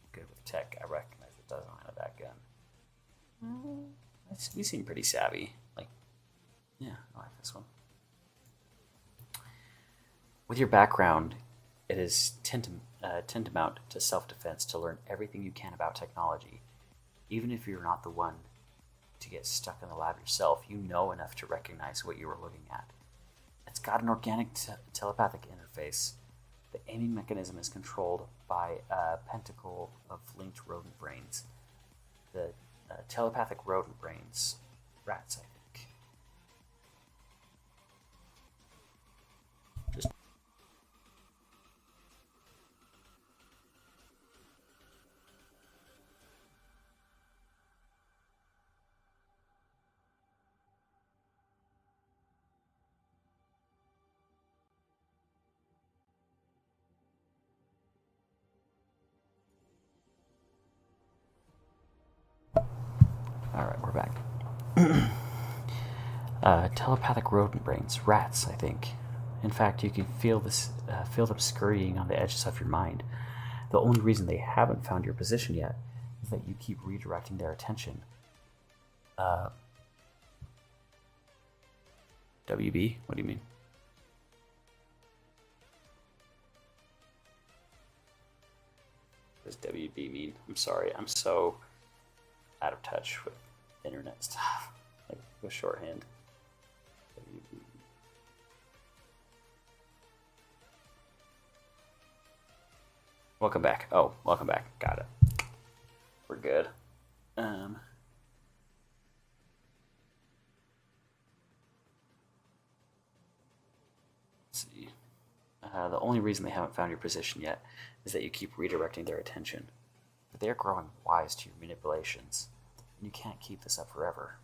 I'm good with tech. I recognize the design of that gun. You seem pretty savvy. Yeah, I like this one. With your background, it is tantamount to self-defense to learn everything you can about technology. Even if you're not the one to get stuck in the lab yourself, you know enough to recognize what you were looking at. It's got an organic telepathic interface. The aiming mechanism is controlled by a pentacle of linked rodent brains. The telepathic rodent brains, rats, I think. Alright, we're back. Telepathic rodent brains, rats, I think. In fact, you can feel them scurrying on the edges of your mind. The only reason they haven't found your position yet is that you keep redirecting their attention. WB? What do you mean? What does WB mean? I'm sorry, I'm so out of touch with internet stuff, like with shorthand. WB. Welcome back. Oh, welcome back. Got it. We're good. Let's see. The only reason they haven't found your position yet is that you keep redirecting their attention. But they are growing wise to your manipulations, and you can't keep this up forever.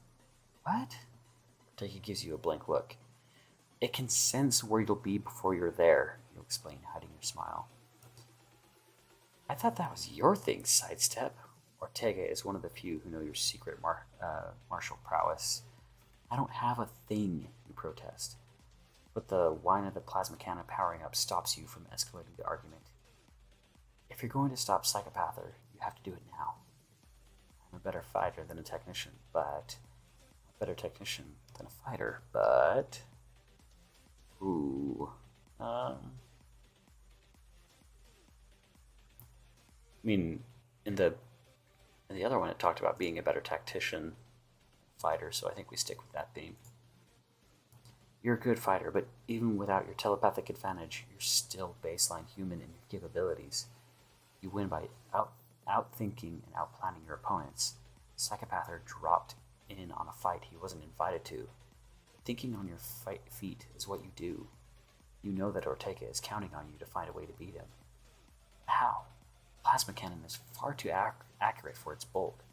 What? Ortega gives you a blank look. It can sense where you'll be before you're there, you explain, hiding your smile. I thought that was your thing, Sidestep. Ortega is one of the few who know your secret martial prowess. I don't have a thing, you protest. But the whine of the plasma cannon powering up stops you from escalating the argument. If you're going to stop Psychopather, you have to do it now. I'm a better fighter than a technician, but... a better technician than a fighter, but... Ooh. I mean, in the other one, it talked about being a better tactician, fighter, so I think we stick with that theme. You're a good fighter, but even without your telepathic advantage, you're still baseline human in your capabilities. You win by outthinking and outplanning your opponents. Psychopather dropped in on a fight he wasn't invited to. Thinking on your feet is what you do. You know that Ortega is counting on you to find a way to beat him. How? Plasma cannon is far too accurate for its bulk.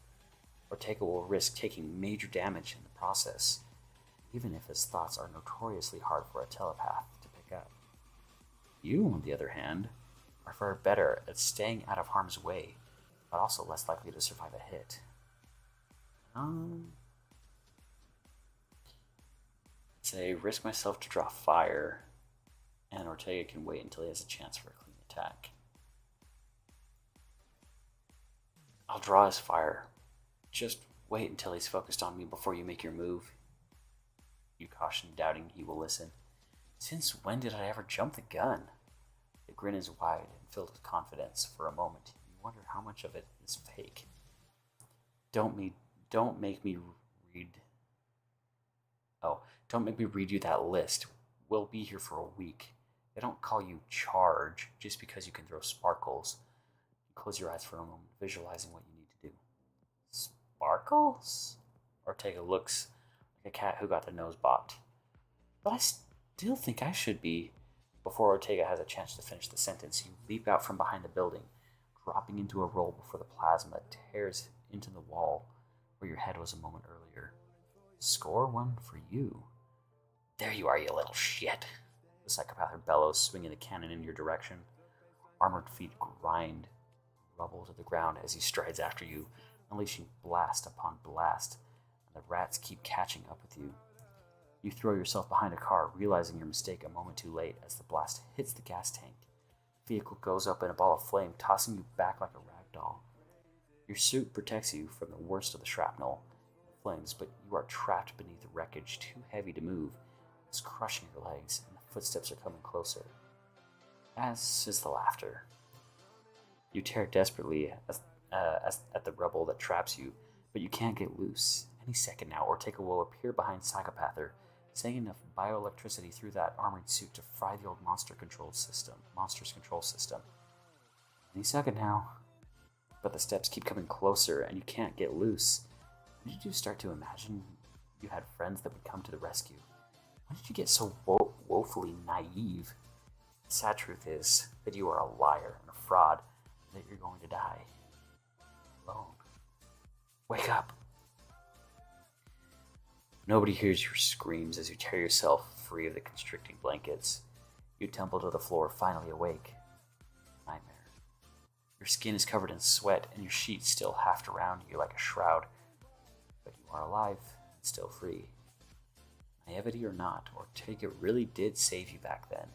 Ortega will risk taking major damage in the process, even if his thoughts are notoriously hard for a telepath to pick up. You, on the other hand, are far better at staying out of harm's way, but also less likely to survive a hit. Say, risk myself to draw fire, and Ortega can wait until he has a chance for a clean attack. I'll draw his fire. Just wait until he's focused on me before you make your move. You caution, doubting he will listen. Since when did I ever jump the gun? The grin is wide and filled with confidence. For a moment, you wonder how much of it is fake. Don't make me read you that list. We'll be here for a week. They don't call you Charge just because you can throw sparkles. You close your eyes for a moment, visualizing what you need to do. Sparkles? Ortega looks like a cat who got their nose bopped. But I still think I should be. Before Ortega has a chance to finish the sentence, you leap out from behind the building, dropping into a roll before the plasma tears into the wall where your head was a moment earlier. Score one for you. There you are, you little shit. The Psychopather bellows, swinging the cannon in your direction. Armored feet grind rubble to the ground as he strides after you, unleashing blast upon blast, and the rats keep catching up with you. You throw yourself behind a car, realizing your mistake a moment too late as the blast hits the gas tank. The vehicle goes up in a ball of flame, tossing you back like a rag doll. Your suit protects you from the worst of the shrapnel and flames, but you are trapped beneath wreckage too heavy to move. It's crushing your legs, and the footsteps are coming closer, as is the laughter. You tear desperately at the rubble that traps you, but you can't get loose. Any second now, Ortega will appear behind Psychopather, sending enough bioelectricity through that armored suit to fry the old monster's control system. Any second now. But the steps keep coming closer, and you can't get loose. When did you start to imagine you had friends that would come to the rescue? When did you get so woefully naive? The sad truth is that you are a liar and a fraud, and that you're going to die. Alone. Wake up! Nobody hears your screams as you tear yourself free of the constricting blankets. You tumble to the floor, finally awake. Nightmare. Your skin is covered in sweat, and your sheets still haft around you like a shroud. But you are alive and still free. Naivety or not, Ortega really did save you back then.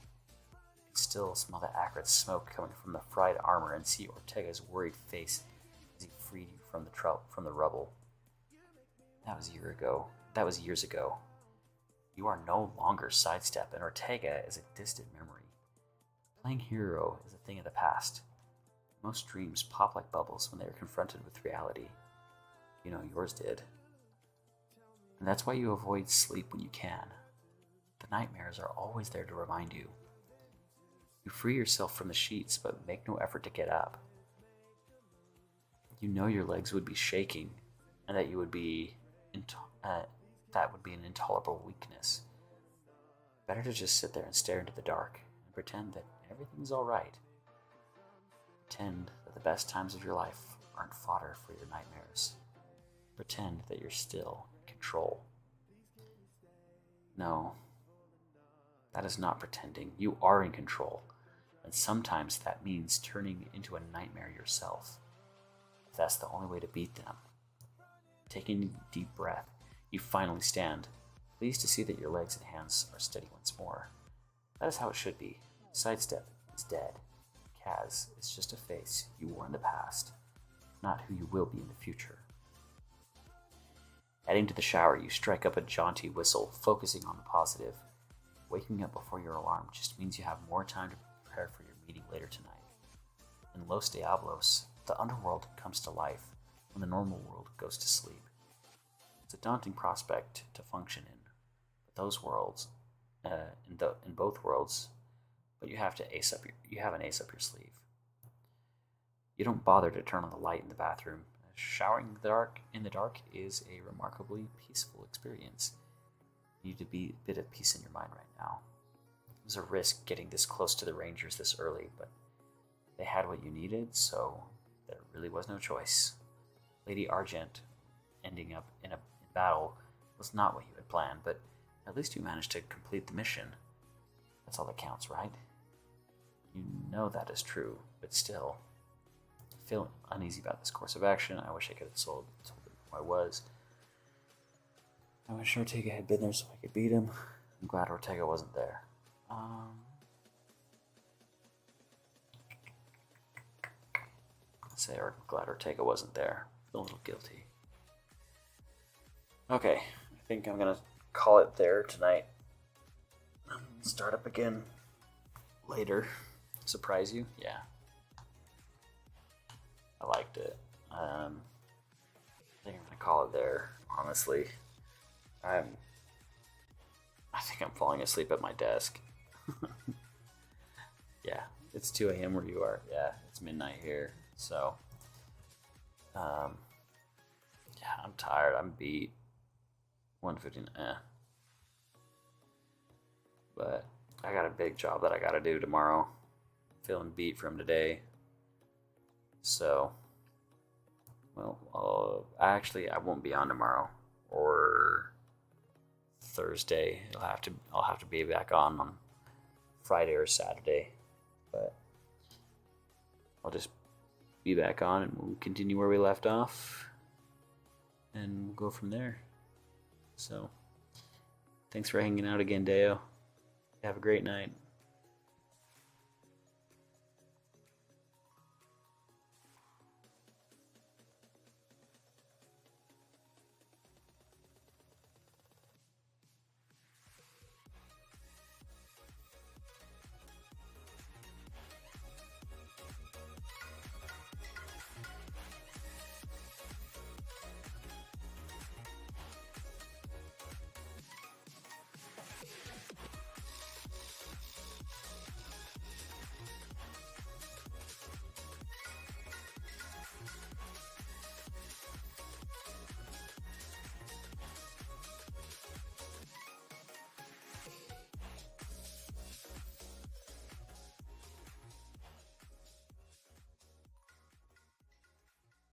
You can still smell the acrid smoke coming from the fried armor and see Ortega's worried face as he freed you from the rubble. That was a year ago. That was years ago. You are no longer Sidestep, and Ortega is a distant memory. Playing hero is a thing of the past. Most dreams pop like bubbles when they are confronted with reality. You know yours did. And that's why you avoid sleep when you can. The nightmares are always there to remind you. You free yourself from the sheets, but make no effort to get up. You know your legs would be shaking, and that you would be that would be an intolerable weakness. Better to just sit there and stare into the dark and pretend that everything's all right. Pretend that the best times of your life aren't fodder for your nightmares. Pretend that you're still in control. No, that is not pretending. You are in control, and sometimes that means turning into a nightmare yourself. If that's the only way to beat them. Taking a deep breath, you finally stand, pleased to see that your legs and hands are steady once more. That is how it should be. Sidestep is dead, has is just a face you wore in the past, not who you will be in the future. Heading to the shower, you strike up a jaunty whistle, focusing on the positive. Waking up before your alarm just means you have more time to prepare for your meeting later tonight. In Los Diablos, the underworld comes to life when the normal world goes to sleep. It's a daunting prospect to function in, but those worlds, in both worlds, but you have an ace up your sleeve. You don't bother to turn on the light in the bathroom. Showering in the dark is a remarkably peaceful experience. You need a bit of peace in your mind right now. It was a risk getting this close to the Rangers this early, but they had what you needed, so there really was no choice. Lady Argent ending up in battle was not what you had planned, but at least you managed to complete the mission. That's all that counts, right? You know that is true, but still, I feel uneasy about this course of action. I wish I could have told him who I was. I wish Ortega had been there so I could beat him. I'm glad Ortega wasn't there. I'm glad Ortega wasn't there. I feel a little guilty. Okay, I think I'm gonna call it there tonight. Start up again later. Surprise you? Yeah. I liked it. I think I'm gonna call it there, honestly. I think I'm falling asleep at my desk. Yeah, it's 2 a.m. where you are. Yeah, it's midnight here. So, yeah, I'm tired. I'm beat. 1:15. But I got a big job that I got to do tomorrow. Feeling beat from today. So, well, I won't be on tomorrow or Thursday. I'll have to be back on Friday or Saturday. But I'll just be back on and we'll continue where we left off and we'll go from there. So, thanks for hanging out again, Deo. Have a great night.